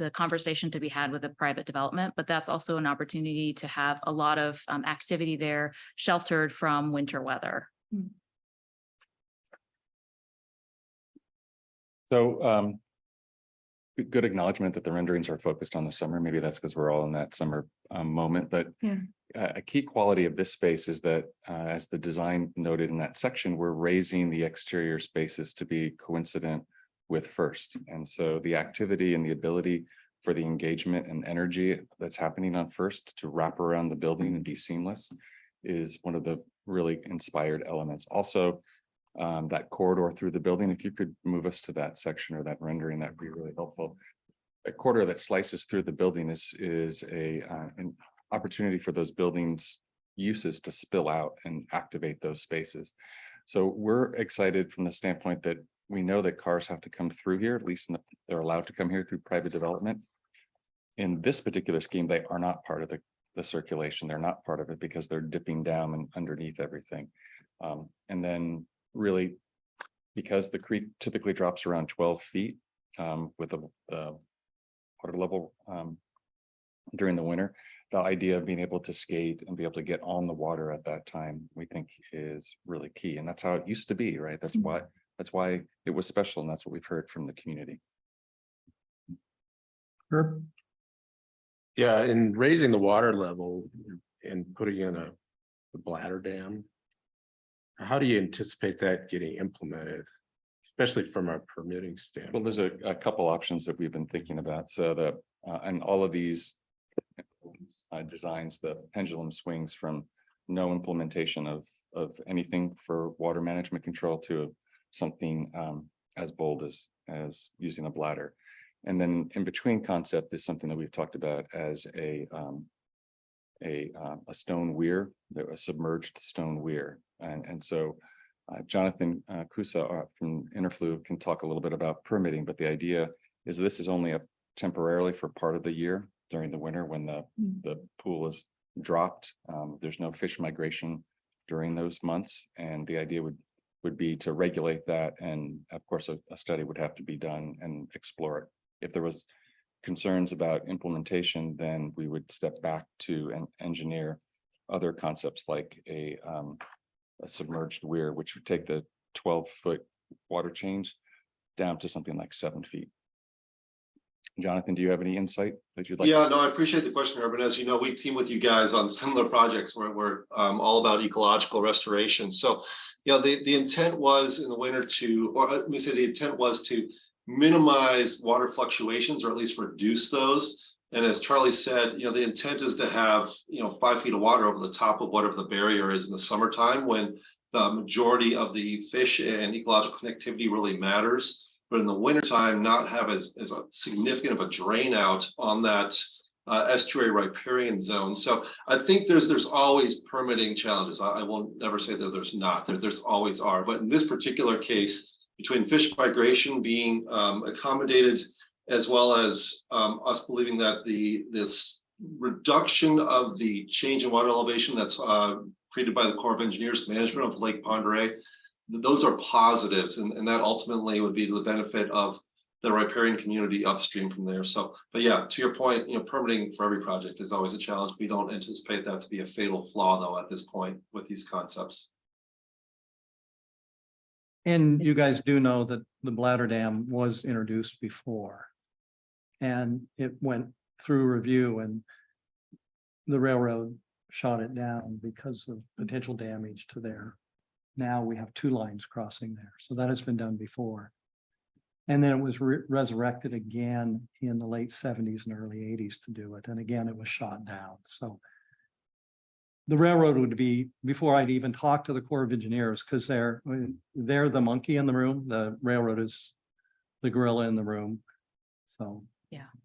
a conversation to be had with a private development, but that's also an opportunity to have a lot of activity there, sheltered from winter weather. So good acknowledgement that the renderings are focused on the summer. Maybe that's because we're all in that summer moment, but Yeah. A key quality of this space is that as the design noted in that section, we're raising the exterior spaces to be coincident with First. And so the activity and the ability for the engagement and energy that's happening on First to wrap around the building and be seamless is one of the really inspired elements. Also, that corridor through the building, if you could move us to that section or that rendering, that'd be really helpful. A corridor that slices through the building is an opportunity for those buildings uses to spill out and activate those spaces. So we're excited from the standpoint that we know that cars have to come through here, at least they're allowed to come here through private development. In this particular scheme, they are not part of the circulation. They're not part of it because they're dipping down and underneath everything. And then really, because the creek typically drops around 12 feet with the water level during the winter, the idea of being able to skate and be able to get on the water at that time, we think is really key. And that's how it used to be, right? That's why it was special. And that's what we've heard from the community. Herb? Yeah, in raising the water level and putting in the bladder dam, how do you anticipate that getting implemented, especially from a permitting standpoint? Well, there's a couple options that we've been thinking about. So and all of these designs, the pendulum swings from no implementation of anything for water management control to something as bold as using a bladder. And then in between concept is something that we've talked about as a stone weir, a submerged stone weir. And so Jonathan Kusa from Interflu can talk a little bit about permitting, but the idea is this is only temporarily for part of the year during the winter when the pool is dropped. There's no fish migration during those months. And the idea would be to regulate that. And of course, a study would have to be done and explore it. If there was concerns about implementation, then we would step back to engineer other concepts like a submerged weir, which would take the 12-foot water change down to something like 7 feet. Jonathan, do you have any insight that you'd like? Yeah, no, I appreciate the question, Urban. As you know, we team with you guys on similar projects where we're all about ecological restoration. So, you know, the intent was in the winter let me say the intent was to minimize water fluctuations or at least reduce those. And as Charlie said, you know, the intent is to have, 5 feet of water over the top of whatever the barrier is in the summertime when the majority of the fish and ecological connectivity really matters. But in the wintertime, not have as a significant of a drain out on that estuary riparian zone. So I think there's always permitting challenges. I will never say that there's not. There's always are. But in this particular case, between fish migration being accommodated, as well as us believing that this reduction of the change in water elevation that's created by the Corps of Engineers management of Lake Pend Oreille, those are positives, and that ultimately would be to the benefit of the riparian community upstream from there. So, but yeah, to your point, permitting for every project is always a challenge. We don't anticipate that to be a fatal flaw though at this point with these concepts. And you guys do know that the bladder dam was introduced before. And it went through review and the railroad shot it down because of potential damage to there. Now we have 2 lines crossing there. So that has been done before. And then it was resurrected again in the late 70s and early 80s to do it. And again, it was shot down. So the railroad would be, before I'd even talk to the Corps of Engineers, because they're the monkey in the room. The railroad is the gorilla in the room. So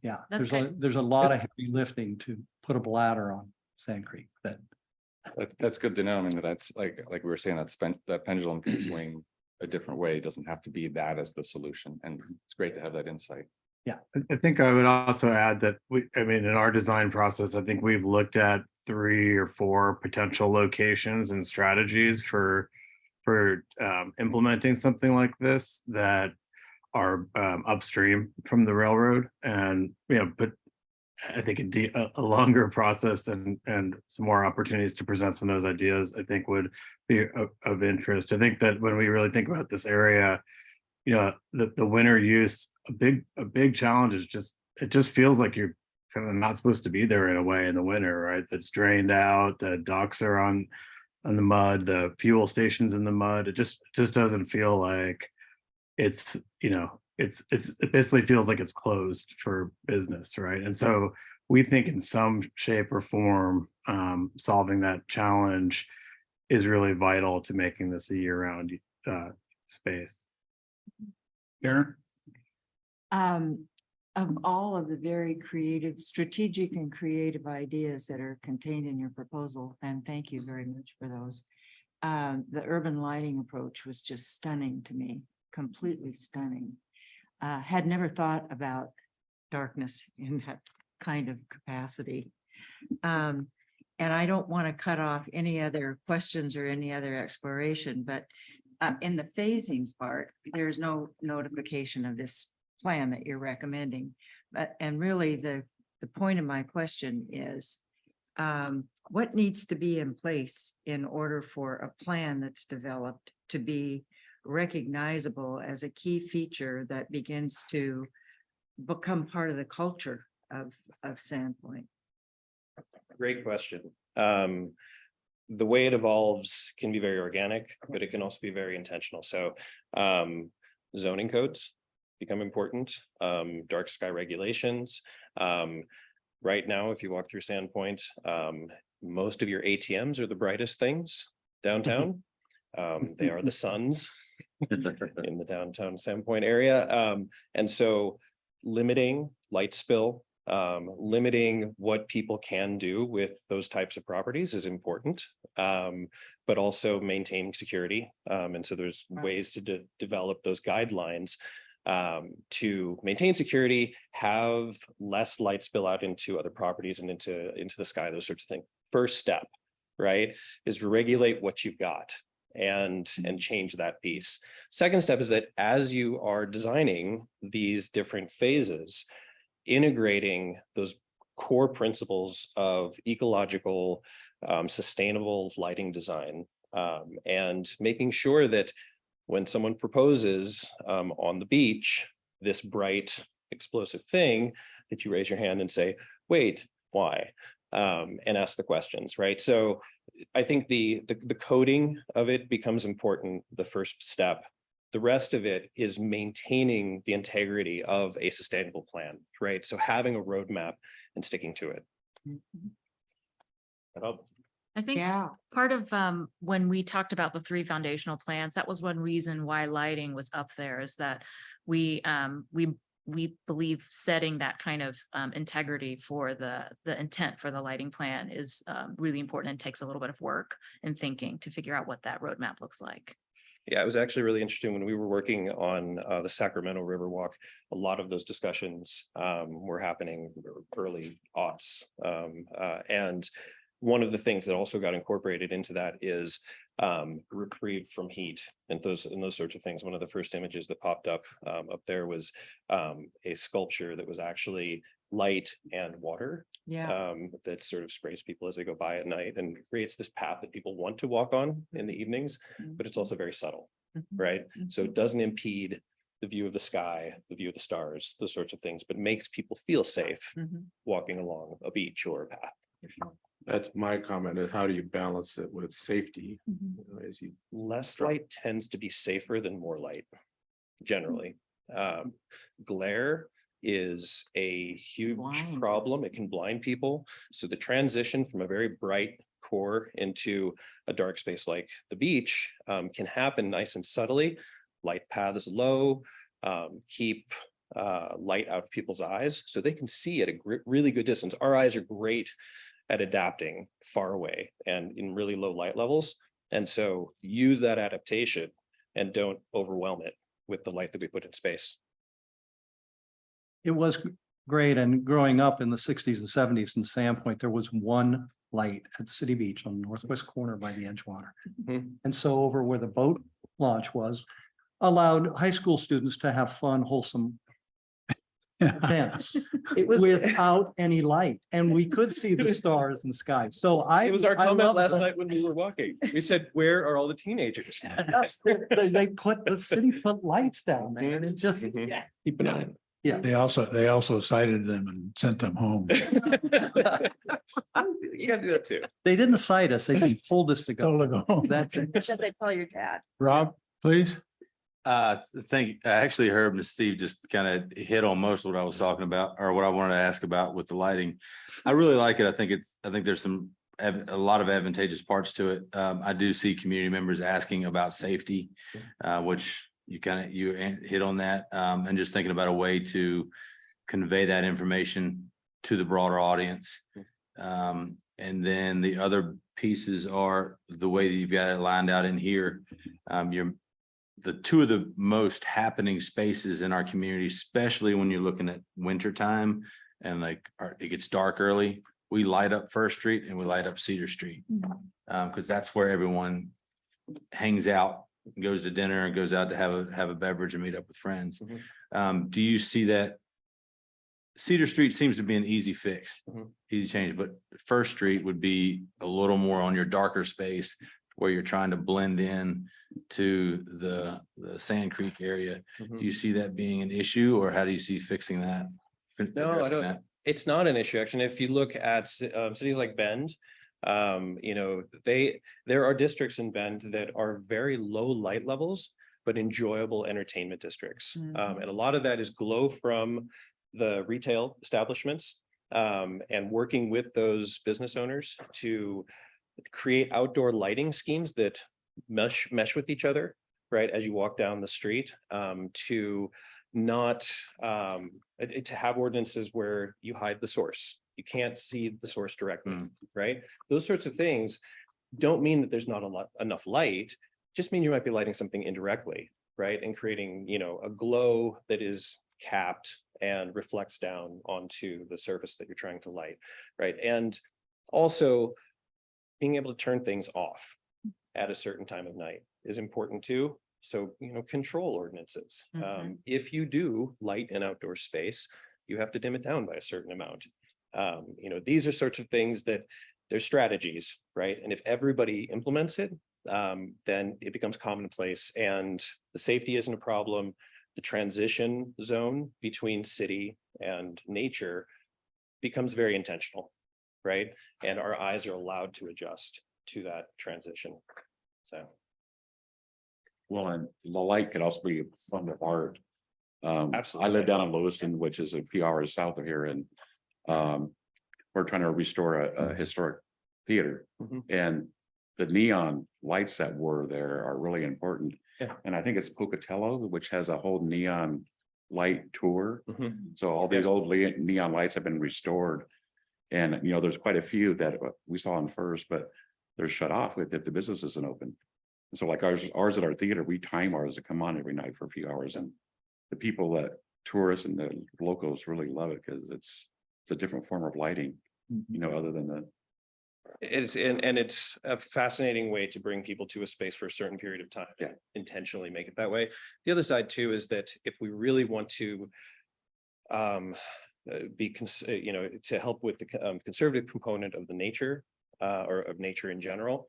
yeah, there's a lot of heavy lifting to put a bladder on Sand Creek. That's good to know. I mean, that's like we were saying, that pendulum can swing a different way. It doesn't have to be that as the solution. And it's great to have that insight. Yeah. I think I would also add that in our design process, I think we've looked at 3 or 4 potential locations and strategies for implementing something like this that are upstream from the railroad, and but I think a longer process and some more opportunities to present some of those ideas, I think would be of interest. I think that when we really think about this area, the winter use, a big challenge is it just feels like you're kind of not supposed to be there in a way in the winter, right? That's drained out, the docks are on the mud, the fuel stations in the mud. It just doesn't feel like it's it basically feels like it's closed for business, right? And so we think in some shape or form solving that challenge is really vital to making this a year-round space. Karen? Of all of the very creative, strategic and creative ideas that are contained in your proposal, and thank you very much for those. The urban lighting approach was just stunning to me, completely stunning. Had never thought about darkness in that kind of capacity. And I don't want to cut off any other questions or any other exploration, but in the phasing part, there's no notification of this plan that you're recommending. But, and really the point of my question is, what needs to be in place in order for a plan that's developed to be recognizable as a key feature that begins to become part of the culture of Sandpoint? Great question. The way it evolves can be very organic, but it can also be very intentional. So zoning codes become important, dark sky regulations. Right now, if you walk through Sandpoint, most of your ATMs are the brightest things downtown. They are the suns in the downtown Sandpoint area. And so limiting light spill, limiting what people can do with those types of properties is important, but also maintaining security. And so there's ways to develop those guidelines to maintain security, have less light spill out into other properties and into the sky, those sorts of things. First step, right, is to regulate what you've got and change that piece. Second step is that as you are designing these different phases, integrating those core principles of ecological, sustainable lighting design, and making sure that when someone proposes on the beach, this bright, explosive thing, that you raise your hand and say, wait, why? And ask the questions, right? So I think the coding of it becomes important, the first step. The rest of it is maintaining the integrity of a sustainable plan, right? So having a roadmap and sticking to it. I think part of when we talked about the 3 foundational plans, that was one reason why lighting was up there, is that we believe setting that kind of integrity for the intent for the lighting plan is really important and takes a little bit of work and thinking to figure out what that roadmap looks like. Yeah, it was actually really interesting when we were working on the Sacramento Riverwalk. A lot of those discussions were happening early aughts. And one of the things that also got incorporated into that is reprieve from heat and those sorts of things. One of the first images that popped up there was a sculpture that was actually light and water. That sort of sprays people as they go by at night and creates this path that people want to walk on in the evenings, but it's also very subtle, right? So it doesn't impede the view of the sky, the view of the stars, those sorts of things, but makes people feel safe walking along a beach or a path. That's my comment, is how do you balance it with safety? You know, as you Less light tends to be safer than more light, generally. Glare is a huge problem. It can blind people. So the transition from a very bright core into a dark space like the beach can happen nice and subtly. Light paths low, keep light out of people's eyes so they can see at a really good distance. Our eyes are great at adapting far away and in really low light levels. And so use that adaptation and don't overwhelm it with the light that we put in space. It was great. And growing up in the 60s and 70s in Sandpoint, there was one light at City Beach on the northwest corner by the Edgewater. And so over where the boat launch was, allowed high school students to have fun, wholesome events without any light. And we could see the stars in the sky. So it was our comment last night when we were walking. We said, where are all the teenagers? Yes, they put, the city put lights down there and it just, keep an eye on it. Yeah. They also cited them and sent them home. You gotta do that too. They didn't cite us, they just told us to go. That's it. Should they call your dad? Rob, please. I actually heard Ms. Steve just kind of hit on most of what I was talking about or what I wanted to ask about with the lighting. I really like it. I think there's some a lot of advantageous parts to it. I do see community members asking about safety, which you hit on that, and just thinking about a way to convey that information to the broader audience. And then the other pieces are the way that you've got it lined out in here. The two of the most happening spaces in our community, especially when you're looking at winter time and like it gets dark early, we light up First Street and we light up Cedar Street. Because that's where everyone hangs out, goes to dinner and goes out to have a beverage and meet up with friends. Do you see that? Cedar Street seems to be an easy fix, easy change, but First Street would be a little more on your darker space where you're trying to blend in to the Sand Creek area. Do you see that being an issue, or how do you see fixing that? No, I don't. It's not an issue, actually. If you look at cities like Bend, you know, there are districts in Bend that are very low light levels, but enjoyable entertainment districts. And a lot of that is glow from the retail establishments, and working with those business owners to create outdoor lighting schemes that mesh with each other, right? As you walk down the street, to not to have ordinances where you hide the source. You can't see the source directly, right? Those sorts of things don't mean that there's not enough light, just means you might be lighting something indirectly, right? And creating, you know, a glow that is capped and reflects down onto the surface that you're trying to light, right? And also being able to turn things off at a certain time of night is important too. So, you know, control ordinances. If you do light an outdoor space, you have to dim it down by a certain amount. You know, these are sorts of things that there's strategies, right? And if everybody implements it, then it becomes commonplace and the safety isn't a problem. The transition zone between city and nature becomes very intentional, right? And our eyes are allowed to adjust to that transition. So. Well, and the light could also be a form of art. Absolutely. I live down in Lewiston, which is a few hours south of here, and we're trying to restore a historic theater. And the neon lights that were there are really important. And I think it's Pocatello, which has a whole neon light tour. So all these old neon lights have been restored. And, you know, there's quite a few that we saw in First, but they're shut off if the business isn't open. So like ours at our theater, we time ours to come on every night for a few hours. And the people that tourists and the locals really love it because it's a different form of lighting, you know, other than the. It's it's a fascinating way to bring people to a space for a certain period of time. Intentionally make it that way. The other side too is that if we really want to you know, to help with the conservative component of the nature or of nature in general,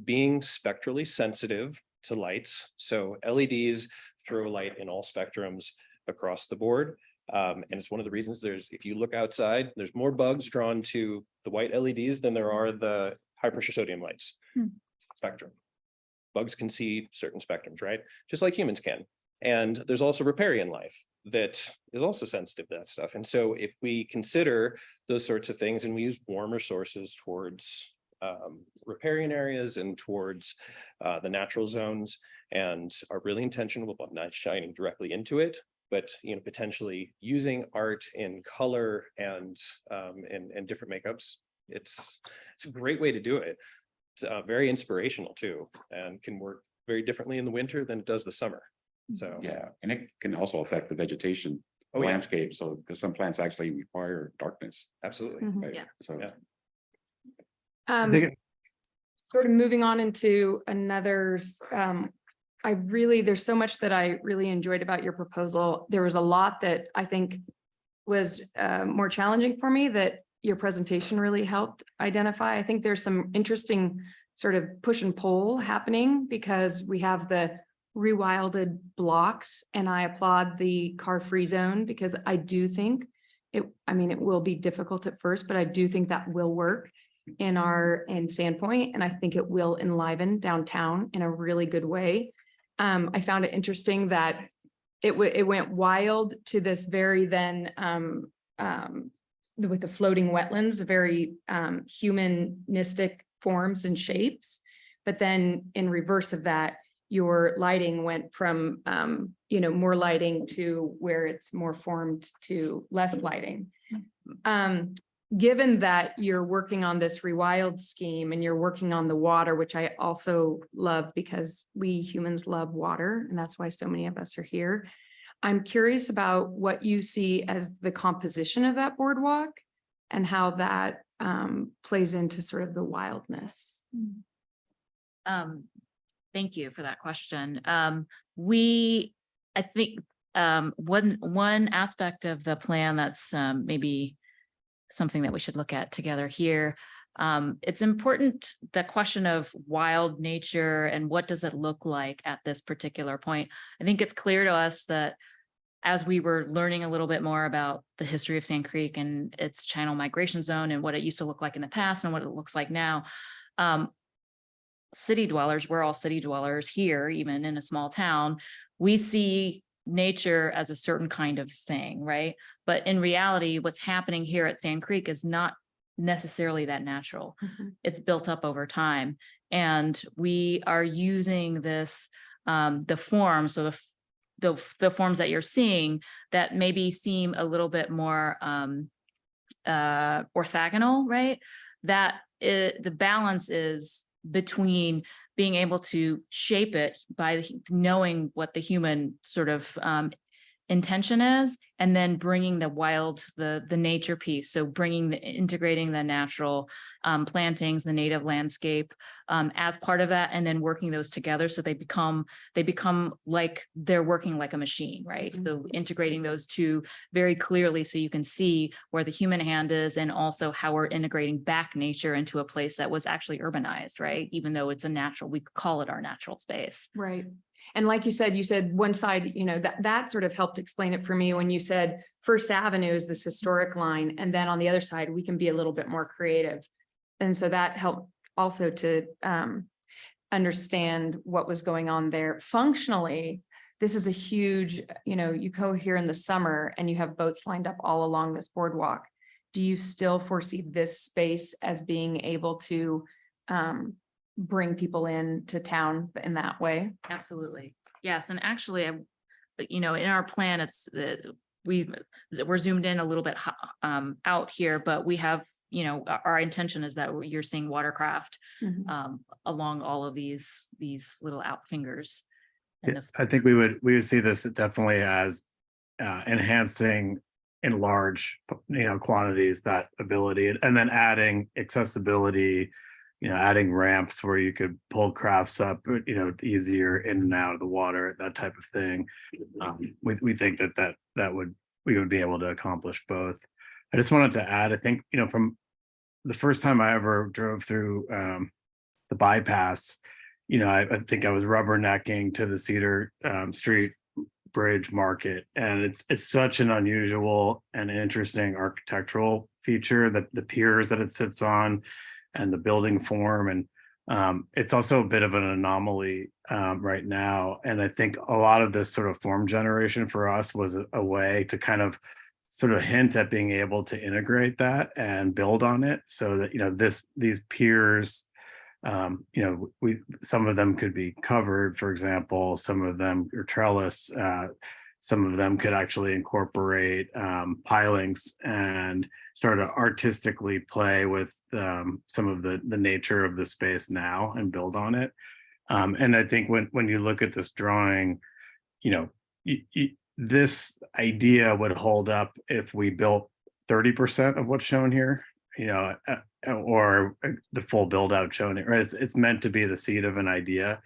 being spectrally sensitive to lights. So LEDs throw light in all spectrums across the board. And it's one of the reasons if you look outside, there's more bugs drawn to the white LEDs than there are the high pressure sodium lights spectrum. Bugs can see certain spectrums, right? Just like humans can. And there's also riparian life that is also sensitive to that stuff. And so if we consider those sorts of things and we use warmer sources towards riparian areas and towards the natural zones and are really intentional about not shining directly into it, but, you know, potentially using art in color and different makeups, it's a great way to do it. It's very inspirational too, and can work very differently in the winter than it does the summer. So yeah, and it can also affect the vegetation landscape. So because some plants actually require darkness. Absolutely. Right? Yeah. So Sort of moving on into another, there's so much that I really enjoyed about your proposal. There was a lot that I think was more challenging for me that your presentation really helped identify. I think there's some interesting sort of push and pull happening because we have the rewilded blocks, and I applaud the car-free zone because I do think it will be difficult at first, but I do think that will work in Sandpoint, and I think it will enliven downtown in a really good way. I found it interesting that it went wild to this very then with the floating wetlands, very humanistic forms and shapes. But then in reverse of that, your lighting went from, more lighting to where it's more formed to less lighting. Given that you're working on this rewild scheme and you're working on the water, which I also love because we humans love water, and that's why so many of us are here. I'm curious about what you see as the composition of that boardwalk and how that plays into sort of the wildness. Thank you for that question. I think one aspect of the plan that's maybe something that we should look at together here. It's important, the question of wild nature and what does it look like at this particular point. I think it's clear to us that as we were learning a little bit more about the history of Sand Creek and its channel migration zone and what it used to look like in the past and what it looks like now, city dwellers, we're all city dwellers here, even in a small town, we see nature as a certain kind of thing, right? But in reality, what's happening here at Sand Creek is not necessarily that natural. It's built up over time. And we are using this, the forms, so the forms that you're seeing that maybe seem a little bit more orthogonal, right? The balance is between being able to shape it by knowing what the human sort of intention is, and then bringing the wild, the nature piece. So integrating the natural plantings, the native landscape as part of that, and then working those together so they become like they're working like a machine, right? So integrating those two very clearly so you can see where the human hand is and also how we're integrating back nature into a place that was actually urbanized, right? Even though it's a natural, we could call it our natural space. Right. And like you said one side, that sort of helped explain it for me when you said First Avenue is this historic line. And then on the other side, we can be a little bit more creative. And so that helped also to understand what was going on there. Functionally, this is a huge, you go here in the summer and you have boats lined up all along this boardwalk. Do you still foresee this space as being able to bring people into town in that way? Absolutely. Yes. And actually, in our plan, it's we're zoomed in a little bit out here, but we have, our intention is that you're seeing watercraft along all of these little out fingers. I think we would see this definitely as enhancing in large, quantities, that ability, and then adding accessibility, adding ramps where you could pull crafts up, easier in and out of the water, that type of thing. We think we would be able to accomplish both. I just wanted to add, I think, from the first time I ever drove through the bypass, I think I was rubbernecking to the Cedar Street Bridge Market, and it's such an unusual and interesting architectural feature, that the piers that it sits on and the building form, and it's also a bit of an anomaly right now. And I think a lot of this sort of form generation for us was a way to kind of sort of hint at being able to integrate that and build on it, so that these piers, some of them could be covered, for example, some of them are trellised, some of them could actually incorporate pilings and start to artistically play with some of the nature of the space now and build on it. And I think when you look at this drawing, this idea would hold up if we built 30% of what's shown here, or the full build out shown here, right? It's meant to be the seed of an idea,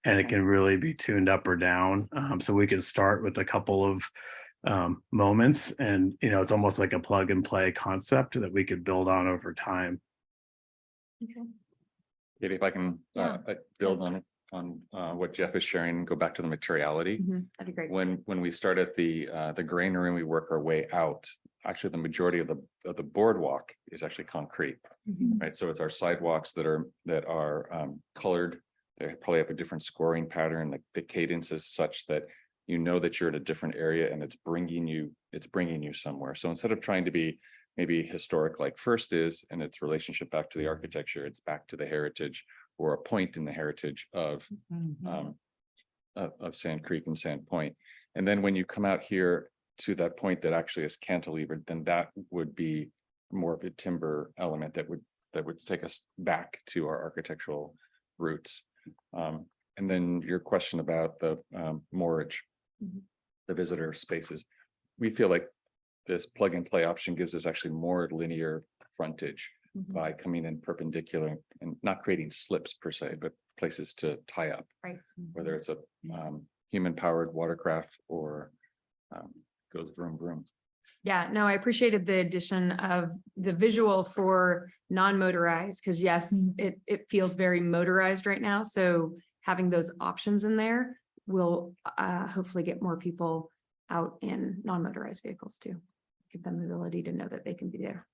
and it can really be tuned up or down. So we can start with a couple of moments, and it's almost like a plug and play concept that we could build on over time. Okay. Maybe if I can build on what Jeff is sharing, go back to the materiality. That'd be great. When we start at the granary and we work our way out, actually the majority of the boardwalk is actually concrete, right? So it's our sidewalks that are colored. They probably have a different scoring pattern. The cadence is such that that you're in a different area, and it's bringing you somewhere. So instead of trying to be maybe historic like First is, and its relationship back to the architecture, it's back to the heritage, or a point in the heritage of Sand Creek and Sand Point. And then when you come out here to that point that actually is cantilevered, then that would be more of a timber element that would take us back to our architectural roots. And then your question about the moorage, the visitor spaces, we feel like this plug and play option gives us actually more linear frontage by coming in perpendicular and not creating slips per se, but places to tie up, Right. whether it's a human powered watercraft or goes vroom vroom. Yeah, no, I appreciated the addition of the visual for non-motorized, because yes, it feels very motorized right now. So having those options in there will hopefully get more people out in non-motorized vehicles too. Give them the ability to know that they can be there.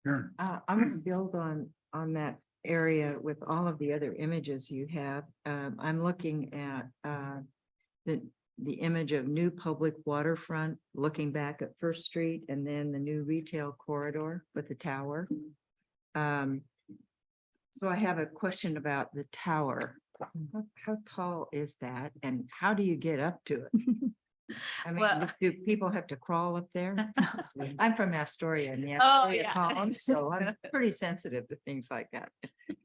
Sure. I'm going to build on that area with all of the other images you have. I'm looking at the image of new public waterfront, looking back at First Street, and then the new retail corridor with the tower. So I have a question about the tower. How tall is that, and how do you get up to it? I mean, Well- do people have to crawl up there? I'm from Astoria and the Oh, Astoria yeah. column, so I'm pretty sensitive to things like that.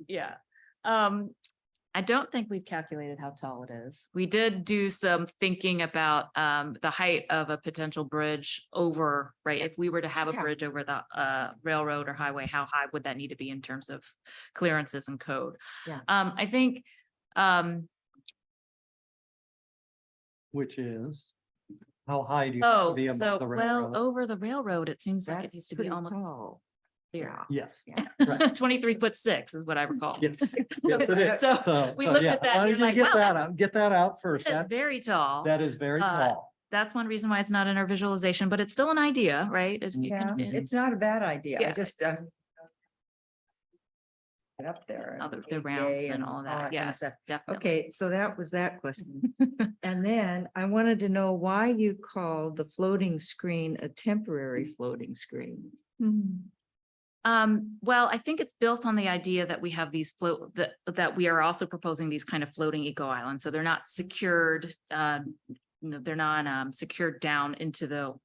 Yeah. I don't think we've calculated how tall it is. We did do some thinking about the height of a potential bridge over, right? If we were to have a Yeah. bridge over the railroad or highway, how high would that need to be in terms of clearances and code? Yeah. I think Which is, how high do you have to oh, be above so the well, railroad? over the railroad, it seems like it needs That's to be pretty almost tall. here. Yes. Yeah. Right. 23'6" is what I recall. Yes. Yes, it is. So we looked yeah, at that why and don't we're you like, get wow, that that's- out? Get that out first. That's That, very tall. that is very Uh, tall. That's one reason why it's not in our visualization, but it's still an idea, right? Yeah, it's not a bad idea. I Yeah. just get up there. and The ramps ADA and all of that. kind of Yes, stuff. definitely. Okay, so that was that question. And then I wanted to know why you called the floating screen a temporary floating screen. Well, I think it's built on the idea that we have these that we are also proposing these kind of floating eco islands. So they're not secured, they're not secured down into the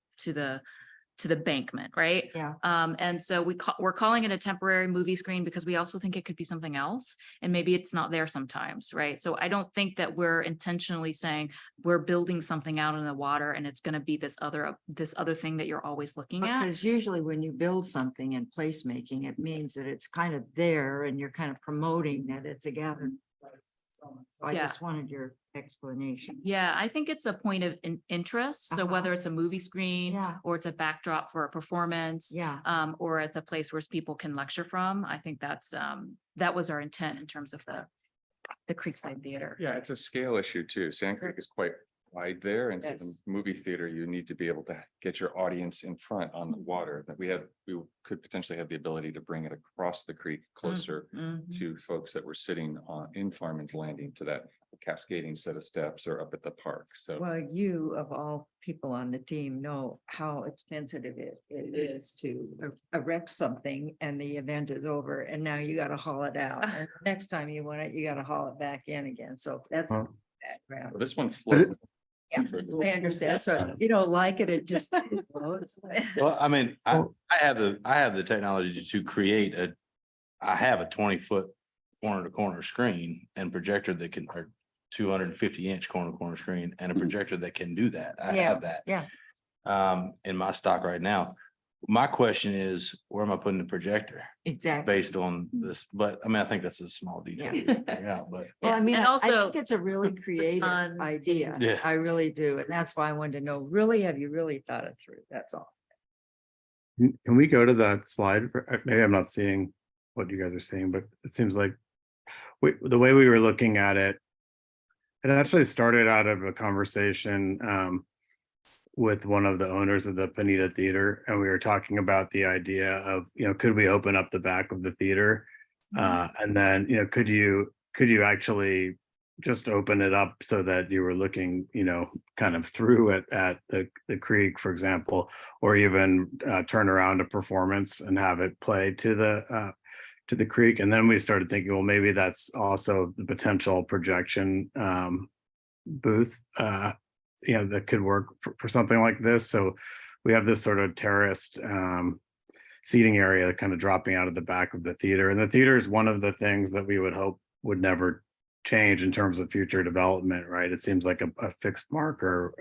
bankment, right? Yeah. And so we're calling it a temporary movie screen because we also think it could be something else, and maybe it's not there sometimes, right? So I don't think that we're intentionally saying we're building something out in the water and it's going to be this other thing that you're always looking at. Because usually when you build something in placemaking, it means that it's kind of there and you're kind of promoting that it's a gathered place. So I Yeah. just wanted your explanation. Yeah, I think it's a point of interest. So Uh-huh. whether it's a movie screen Yeah. or it's a backdrop for a performance, Yeah. or it's a place where people can lecture from, I think that was our intent in terms of the Creekside Theater. Yeah, it's a scale issue too. Sand Creek is quite wide there, and so the Yes. movie theater, you need to be able to get your audience in front on the water. That we could potentially have the ability to bring it across the creek closer Mhm. to folks that were sitting in Fireman's Landing to that cascading set of steps or up at the park. So Well, you of all people on the team know how expensive it is to erect something and the event is over and now you gotta haul it out. And next time you want it, you gotta haul it back in again. So that's Huh. background. this one floats. Yeah, I understand. So if you don't like it, it just floats. Well, I mean, I have the technology to create I have a 20-foot corner to corner screen and projector that can, or 250-inch corner to corner screen and a projector that can do that. I Yeah, have that. yeah. In my stock right now. My question is, where am I putting the projector Exactly. based on this? But I mean, I think that's a small detail. to figure out, but Well, I mean, And I also think it's a really creative sun. idea. Yeah. I really do. And that's why I wanted to know, really, have you really thought it through? That's all. Can we go to that slide? Maybe I'm not seeing what you guys are seeing, but it seems like the way we were looking at it, it actually started out of a conversation with one of the owners of the Panita Theater, and we were talking about the idea of, could we open up the back of the theater? And then, could you actually just open it up so that you were looking, kind of through it at the creek, for example, or even turn around a performance and have it play to the creek. And then we started thinking, well, maybe that's also the potential projection booth, that could work for something like this. So we have this sort of terraced seating area kind of dropping out of the back of the theater. And the theater is one of the things that we would hope would never change in terms of future development, right? It seems like a fixed marker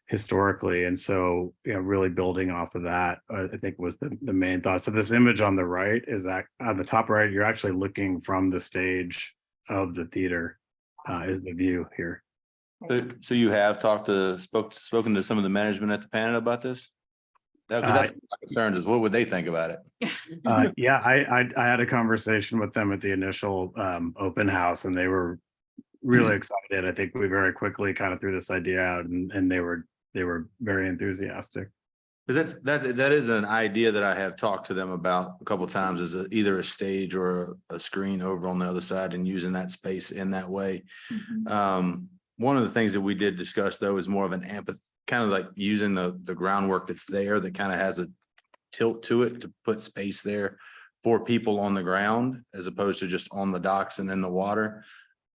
historically. And so, really building off of that, I think was the main thought. So this image on the right is that on the top right, you're actually looking from the stage of the theater is the view here. So you have spoken to some of the management at the Panda about this? Because that's my concerns is what would they think about it? Yeah, I had a conversation with them at the initial open house, and they were really excited. I think we very quickly kind of threw this idea out, and they were very enthusiastic. Because that is an idea that I have talked to them about a couple of times, is either a stage or a screen over on the other side and using that space in that way. One of the things that we did discuss though is more of an kind of like using the groundwork that's there that kind of has a tilt to it to put space there for people on the ground as opposed to just on the docks and in the water.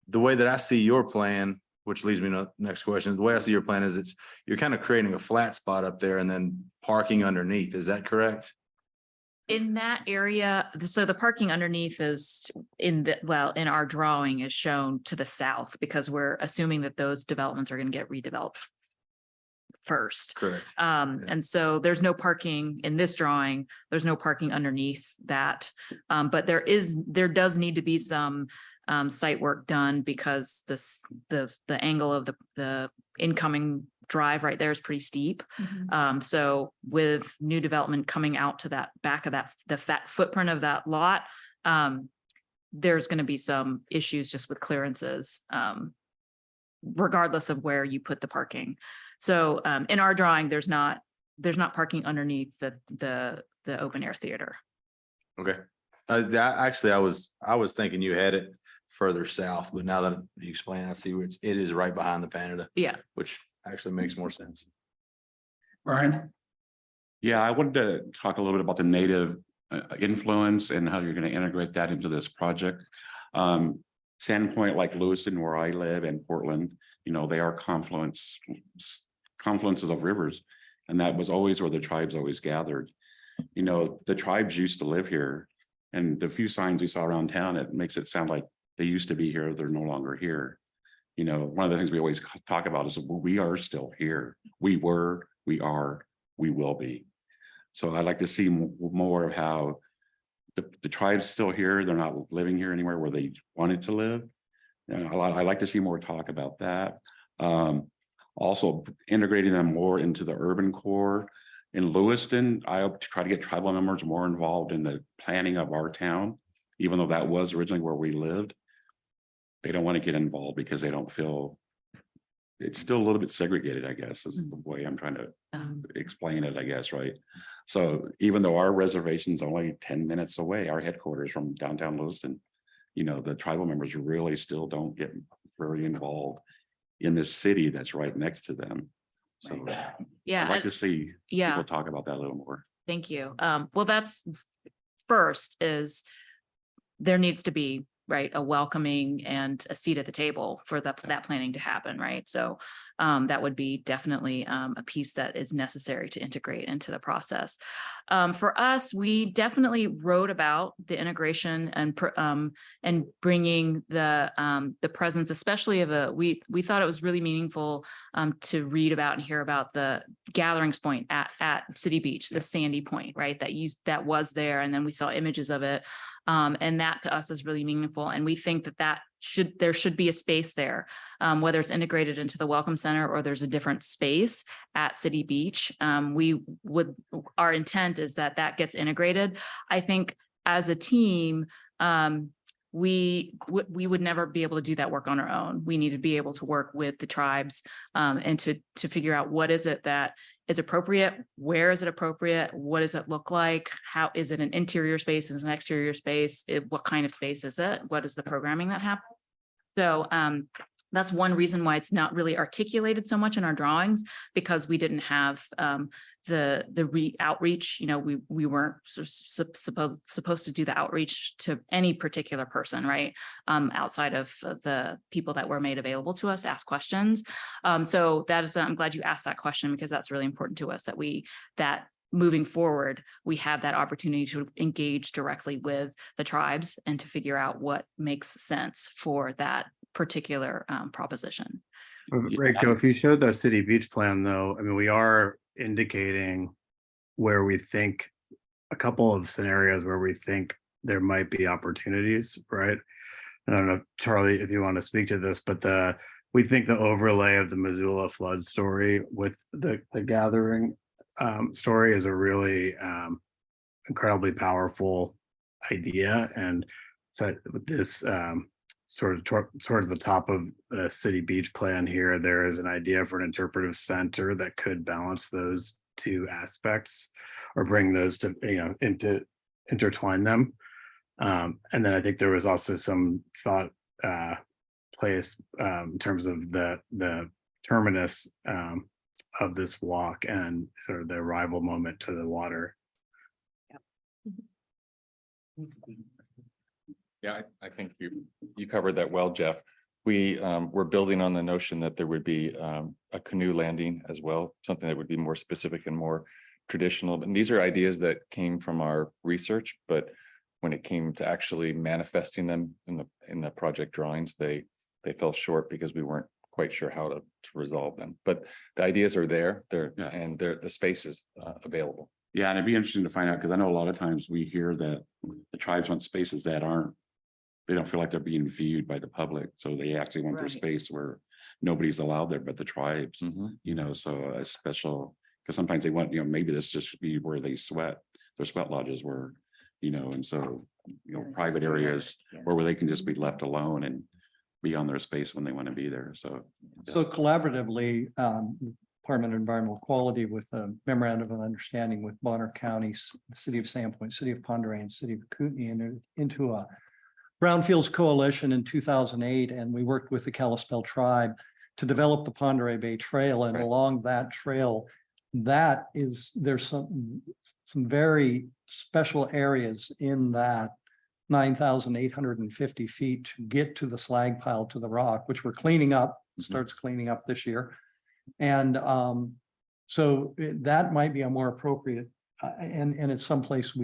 The way that I see your plan, which leads me to the next question, the way I see your plan is you're kind of creating a flat spot up there and then parking underneath. Is that correct? In that area, so the parking underneath is in our drawing is shown to the south because we're assuming that those developments are going to get redeveloped first. Correct. And so there's no parking in this drawing. There's no parking underneath that. But there does need to be some site work done because the angle of the incoming drive right there is pretty steep. So with new development coming out to that back of the fat footprint of that lot, there's going to be some issues just with clearances, regardless of where you put the parking. So in our drawing, there's not parking underneath the open air theater. Okay. Actually, I was thinking you had it further south, but now that you explain, I see it is right behind the Panda. Yeah. Which actually makes more sense. Brian? Yeah, I wanted to talk a little bit about the native influence and how you're going to integrate that into this project. Sandpoint, like Lewiston, where I live, and Portland, they are confluences of rivers. And that was always where the tribes always gathered. The tribes used to live here, and the few signs we saw around town, it makes it sound like they used to be here, they're no longer here. One of the things we always talk about is we are still here. We were, we are, we will be. So I'd like to see more of how the tribe's still here. They're not living here anywhere where they wanted to live. I like to see more talk about that. Also integrating them more into the urban core. In Lewiston, I hope to try to get tribal members more involved in the planning of our town, even though that was originally where we lived. They don't want to get involved because they don't feel it's still a little bit segregated, I guess, is the way I'm trying to explain it, I guess, right? So even though our reservation's only 10 minutes away, our headquarters from downtown Lewiston, the tribal members really still don't get very involved in this city that's right next to them. So yeah, I'd like to see people talk about that a little more. Thank you. Well, that's first is there needs to be a welcoming and a seat at the table for that planning to happen, right? So that would be definitely a piece that is necessary to integrate into the process. For us, we definitely wrote about the integration and bringing the presence, especially of we thought it was really meaningful to read about and hear about the gatherings point at City Beach, the Sandy Point, right? That was there, and then we saw images of it. And that to us is really meaningful. And we think that there should be a space there, whether it's integrated into the Welcome Center or there's a different space at City Beach. Our intent is that gets integrated. I think as a team, we would never be able to do that work on our own. We need to be able to work with the tribes and to figure out what is it that is appropriate, where is it appropriate, what does it look like, how is it an interior space, is it an exterior space, what kind of space is it, what is the programming that happens. So that's one reason why it's not really articulated so much in our drawings, because we didn't have the outreach. You know, we weren't supposed to do the outreach to any particular person, right? Outside of the people that were made available to us to ask questions. So that is, I'm glad you asked that question, because that's really important to us, that moving forward, we have that opportunity to engage directly with the tribes and to figure out what makes sense for that particular proposition. Reiko, if you showed the city beach plan, though, I mean, we are indicating where we think a couple of scenarios where we think there might be opportunities, right? I don't know, Charlie, if you want to speak to this, but we think the overlay of the Missoula flood story with the gathering story is a really incredibly powerful idea. And so with this sort of towards the top of the city beach plan here, there is an idea for an interpretive center that could balance those two aspects or bring those to, intertwine them. And then I think there was also some thought placed in terms of the terminus of this walk and sort of the arrival moment to the water. Yeah, I think you covered that well, Jeff. We're building on the notion that there would be a canoe landing as well, something that would be more specific and more traditional. And these are ideas that came from our research, but when it came to actually manifesting them in the project drawings, they fell short because we weren't quite sure how to resolve them. But the ideas are there, and the space is available. Yeah, and it'd be interesting to find out, because I know a lot of times we hear that the tribes want spaces that they don't feel like they're being viewed by the public. So they actually want their space where nobody's allowed there but the tribes, so a special, because sometimes they want, maybe this just should be where they sweat, their sweat lodges were, and so, private areas where they can just be left alone and be on their space when they want to be there. So collaboratively, Department of Environmental Quality with a memorandum of understanding with Bonner County, the city of Sandpoint, city of Pend Oreille, city of Kootenai, and into a Brownfields Coalition in 2008, and we worked with the Kalispel tribe to develop the Pend Oreille Bay Trail. And along that trail, there's some very special areas in that 9,850 feet to get to the slag pile, to the rock, which we're cleaning up, starts cleaning up this year. And so that might be a more appropriate, and it's someplace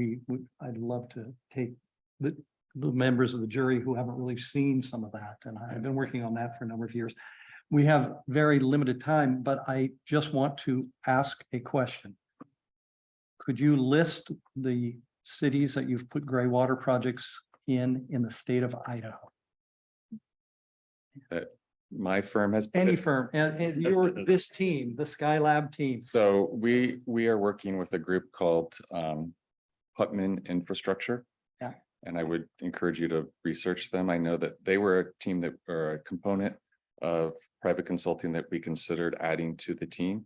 I'd love to take the members of the jury who haven't really seen some of that. And I've been working on that for a number of years. We have very limited time, but I just want to ask a question. Could you list the cities that you've put gray water projects in the state of Idaho? My firm has any firm, and you're this team, the Skylab team. So we are working with a group called Putman Infrastructure. Yeah. And I would encourage you to research them. I know that they were a team that are a component of private consulting that we considered adding to the team.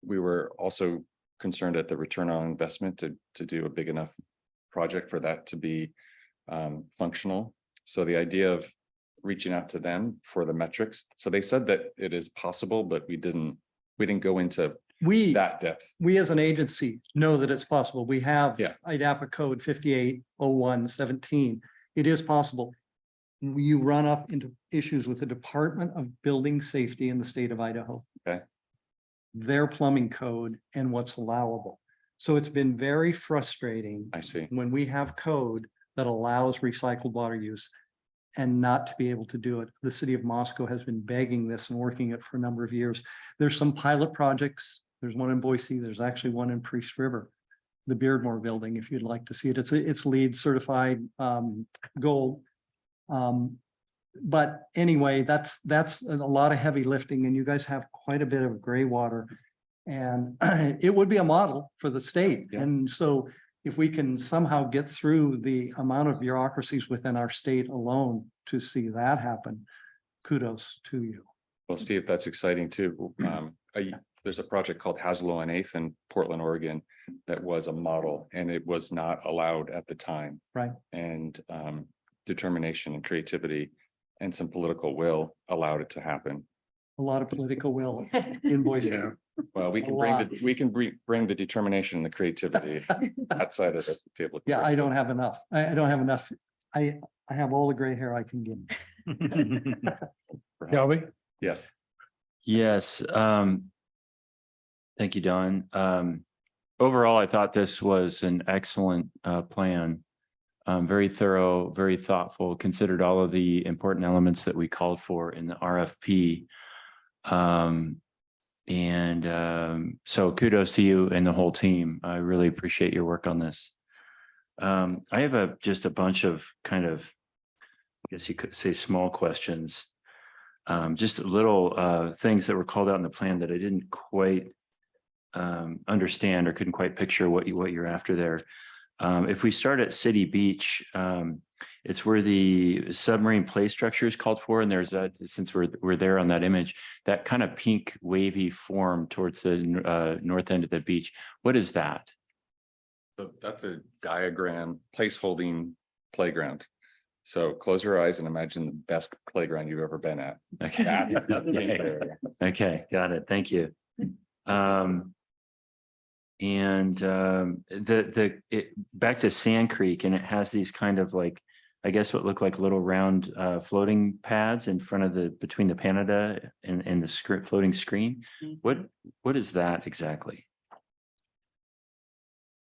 We were also concerned at the return on investment to do a big enough project for that to be functional. So the idea of reaching out to them for the metrics. So they said that it is possible, but we didn't go into that depth. We as an agency know that it's possible. We have IDAPA code 580117. It is possible. You run up into issues with the Department of Building Safety in the state of Idaho. Okay. Their plumbing code and what's allowable. So it's been very frustrating. I see. When we have code that allows recycled water use and not to be able to do it. The city of Moscow has been begging this and working it for a number of years. There's some pilot projects. There's one in Boise. There's actually one in Priest River, the Beardmore building, if you'd like to see it. It's LEED certified gold. But anyway, that's a lot of heavy lifting, and you guys have quite a bit of gray water, and it would be a model for the state. Yeah. And so if we can somehow get through the amount of bureaucracies within our state alone to see that happen, kudos to you. Well, Steve, that's exciting too. There's a project called Haslow and 8th in Portland, Oregon, that was a model, and it was not allowed at the time. Right. And determination and creativity and some political will allowed it to happen. A lot of political will in Boise. Well, we A can bring lot. bring the determination and the creativity outside of the table. Yeah, I don't have enough. I don't have enough. I have all the gray hair I can get. Shelby? Yes. Yes, thank you, Don. Overall, I thought this was an excellent plan. Very thorough, very thoughtful, considered all of the important elements that we called for in the RFP. So kudos to you and the whole team. I really appreciate your work on this. I have just a bunch of kind of, I guess you could say, small questions. Just little things that were called out in the plan that I didn't quite understand or couldn't quite picture what you're after there. If we start at City Beach, it's where the submarine play structure is called for, and there's that, since we're there on that image, that kind of pink wavy form towards the north end of the beach. What is that? So that's a diagram, placeholding playground. So close your eyes and imagine the best playground you've ever been at. Okay. Okay, got it. Thank you. Back to Sand Creek, and it has these kind of like, I guess what look like little round floating pads in front of between the Canada and the floating screen. What is that exactly?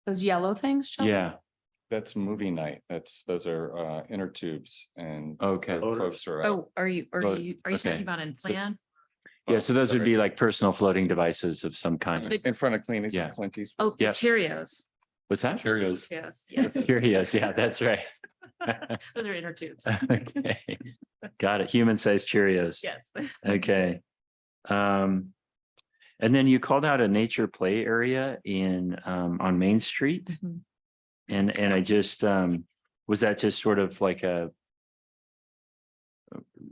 Those yellow things? Shelby? Yeah. That's movie night. Those are inner tubes and Okay. folks are out. Oh, are you Okay. talking about in plan? Yeah, so those would be like personal floating devices of some kind. In front of Cleanies. Yeah. Clinties. Oh, the Yeah. Cheerios. What's that? Cheerios. Yes, yes. Curious. Yeah, that's right. Those are inner tubes. Okay. Got it. Human-sized Cheerios. Yes. Okay. And then you called out a nature play area on Main Street. Mhm. And I just, was that just sort of like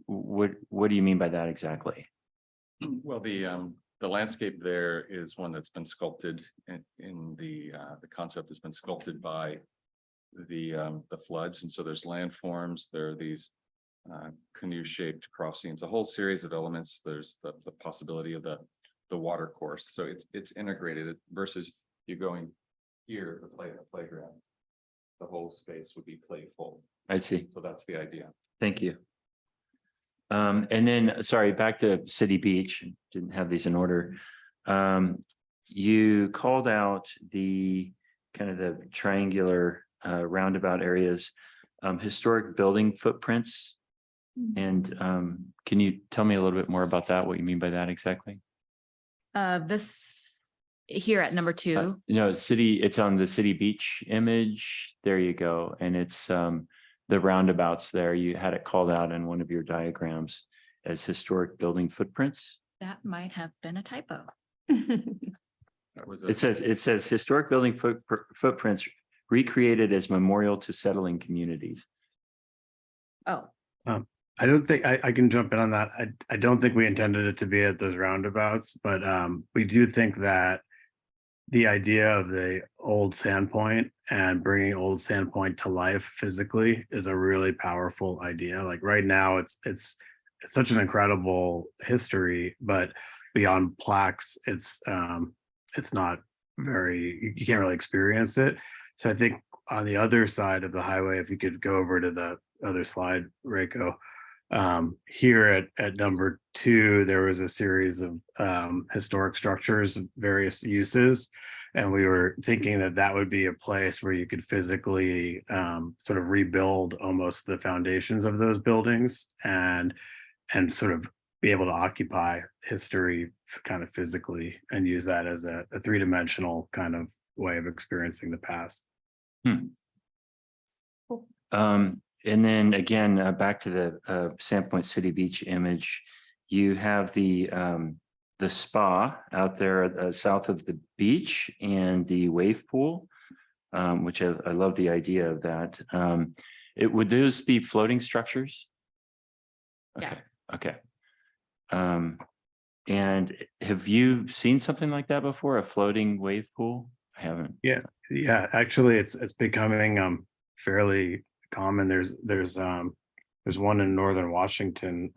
what do you mean by that exactly? Well, the landscape there is one that's been sculpted in the concept has been sculpted by the floods. And so there's landforms, there are these canoe-shaped crossings, a whole series of elements. There's the possibility of the water course. So it's integrated versus you going here to play at a playground. The whole space would be playful. I see. So that's the idea. Thank you. And then, sorry, back to City Beach, didn't have these in order. You called out the kind of the triangular roundabout areas, historic building footprints. And can you tell me a little bit more about that? What you mean by that exactly? This here at number 2. It's on the City Beach image. There you go. And it's the roundabouts there. You had it called out in one of your diagrams as historic building footprints. That might have been a typo. It says historic building footprints recreated as memorial to settling communities. Oh, I don't think I can jump in on that. I don't think we intended it to be at those roundabouts, but we do think that the idea of the old Sandpoint and bringing old Sandpoint to life physically is a really powerful idea. Like right now, it's such an incredible history, but beyond plaques, it's not very, you can't really experience it. So I think on the other side of the highway, if you could go over to the other slide, Reiko, here at number 2, there was a series of historic structures, various uses, and we were thinking that would be a place where you could physically sort of rebuild almost the foundations of those buildings and sort of be able to occupy history kind of physically and use that as a 3-dimensional kind of way of experiencing the past. And then again, back to the Sandpoint City Beach image, you have the spa out there south of the beach and the wave pool, which I love the idea of that. Would those be floating structures? Okay. Yeah. Okay. And have you seen something like that before? A floating wave pool? I haven't. Yeah. Actually, it's becoming fairly common. There's one in Northern Washington,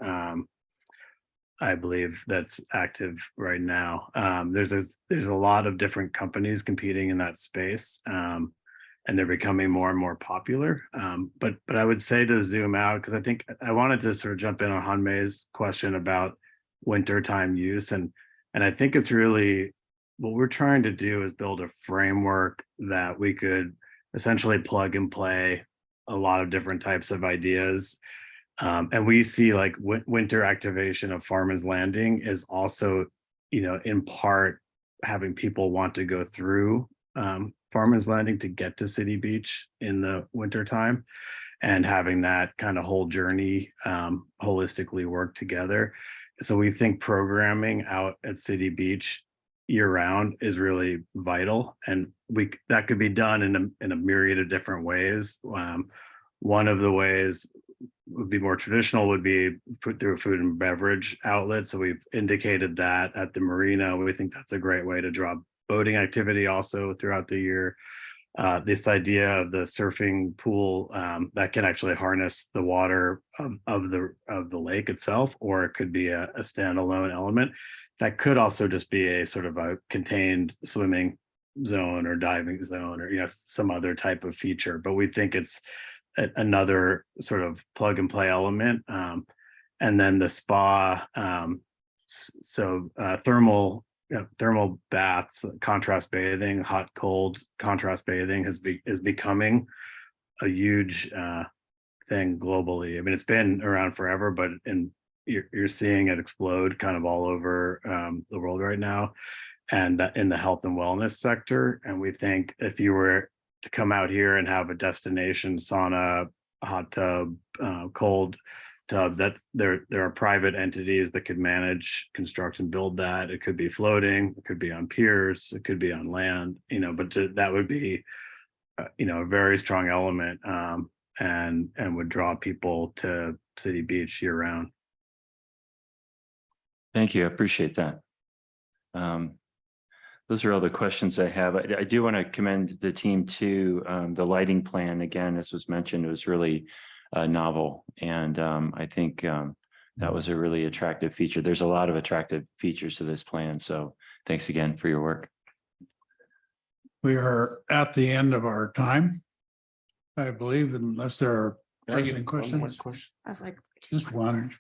I believe, that's active right now. There's a lot of different companies competing in that space. And they're becoming more and more popular. But I would say to zoom out, because I think I wanted to sort of jump in on Hanmei's question about wintertime use. And I think it's really what we're trying to do is build a framework that we could essentially plug and play a lot of different types of ideas. And we see like winter activation of Farmers Landing is also, in part having people want to go through Farmers Landing to get to City Beach in the winter time, and having that kind of whole journey holistically work together. So we think programming out at City Beach year round is really vital, and that could be done in a myriad of different ways. One of the ways would be more traditional, would be through a food and beverage outlet. So we've indicated that at the marina. We think that's a great way to draw boating activity also throughout the year. This idea of the surfing pool that can actually harness the water of the lake itself, or it could be a standalone element that could also just be a sort of a contained swimming zone or diving zone, or some other type of feature. But we think it's another sort of plug and play element. And then the spa, thermal baths, contrast bathing, hot, cold contrast bathing is becoming a huge thing globally. I mean, it's been around forever, but you're seeing it explode kind of all over the world right now, and that in the health and wellness sector. And we think if you were to come out here and have a destination sauna, hot tub, cold tub, there are private entities that could manage, construct, and build that. It could be floating, it could be on piers, it could be on land, but that would be a very strong element, and would draw people to City Beach year round. Thank you. I appreciate that. Those are all the questions I have. I do want to commend the team to the lighting plan. Again, as was mentioned, it was really novel. And I think that was a really attractive feature. There's a lot of attractive features to this plan. So thanks again for your work. We are at the end of our time, I believe, unless there are pressing questions. I was like, Just one.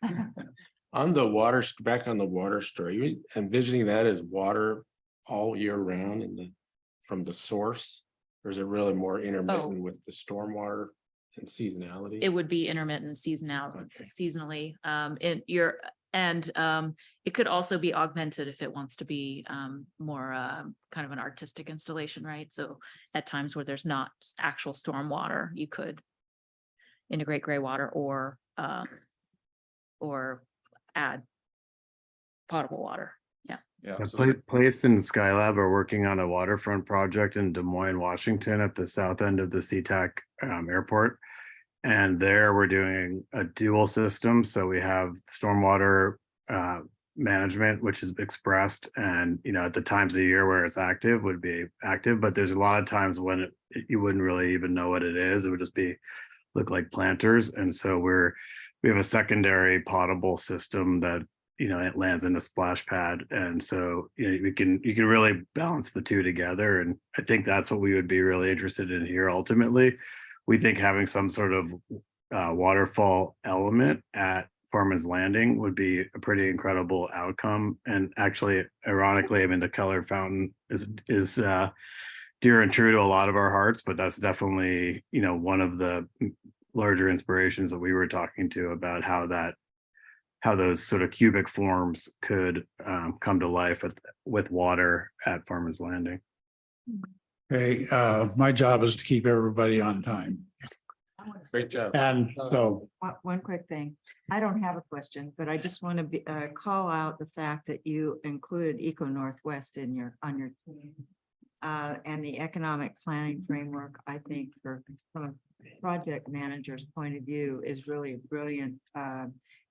On the water, back on the water story, you envisioning that as water all year round from the source? Or is it really more intermittent with the stormwater and seasonality? It would be intermittent seasonally. It could also be augmented if it wants to be more kind of an artistic installation, right? So at times where there's not actual storm water, you could integrate gray water or add potable water. Yeah. Place and Skylab are working on a waterfront project in Des Moines, Washington, at the south end of the SeaTac airport. And there we're doing a dual system. So we have stormwater management, which is expressed, and at the times of the year where it's active would be active, but there's a lot of times when you wouldn't really even know what it is. It would just look like planters. And so we have a secondary potable system that it lands in a splash pad. And so you can really balance the two together. And I think that's what we would be really interested in here. Ultimately, we think having some sort of waterfall element at Farmers Landing would be a pretty incredible outcome. And actually, ironically, I mean, the color fountain is dear and true to a lot of our hearts, but that's definitely, one of the larger inspirations that we were talking to about how those sort of cubic forms could come to life with water at Farmers Landing. Okay, my job is to keep everybody on time. Great job. And so, One quick thing. I don't have a question, but I just want to call out the fact that you included Eco Northwest on your team. And the economic planning framework, I think, from a project manager's point of view, is really a brilliant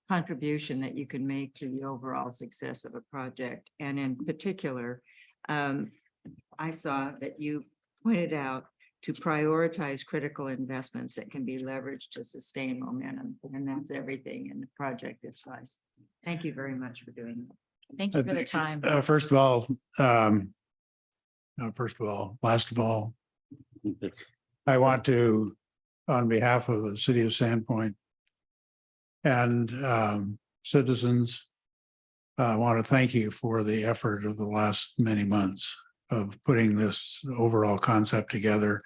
contribution that you can make to the overall success of a project. And in particular, I saw that you pointed out to prioritize critical investments that can be leveraged to sustain momentum. And that's everything in the project this size. Thank you very much for doing that. Thank you for the time. First of all, last of all, I want to, on behalf of the city of Sandpoint and citizens, I want to thank you for the effort of the last many months of putting this overall concept together.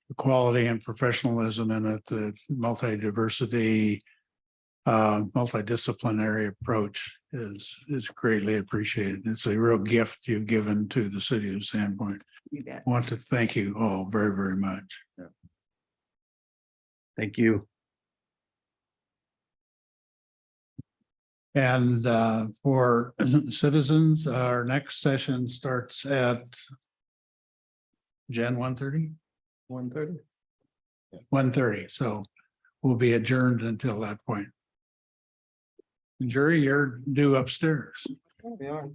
The quality and professionalism in it, the multi-diversity, multidisciplinary approach is greatly appreciated. It's a real gift you've given to the city of Sandpoint. You bet. I want to thank you all very, very much. Thank you. And for citizens, our next session starts at Jan 1:30? 1:30. 1:30, so we'll be adjourned until that point. Jury, you're due upstairs. We are.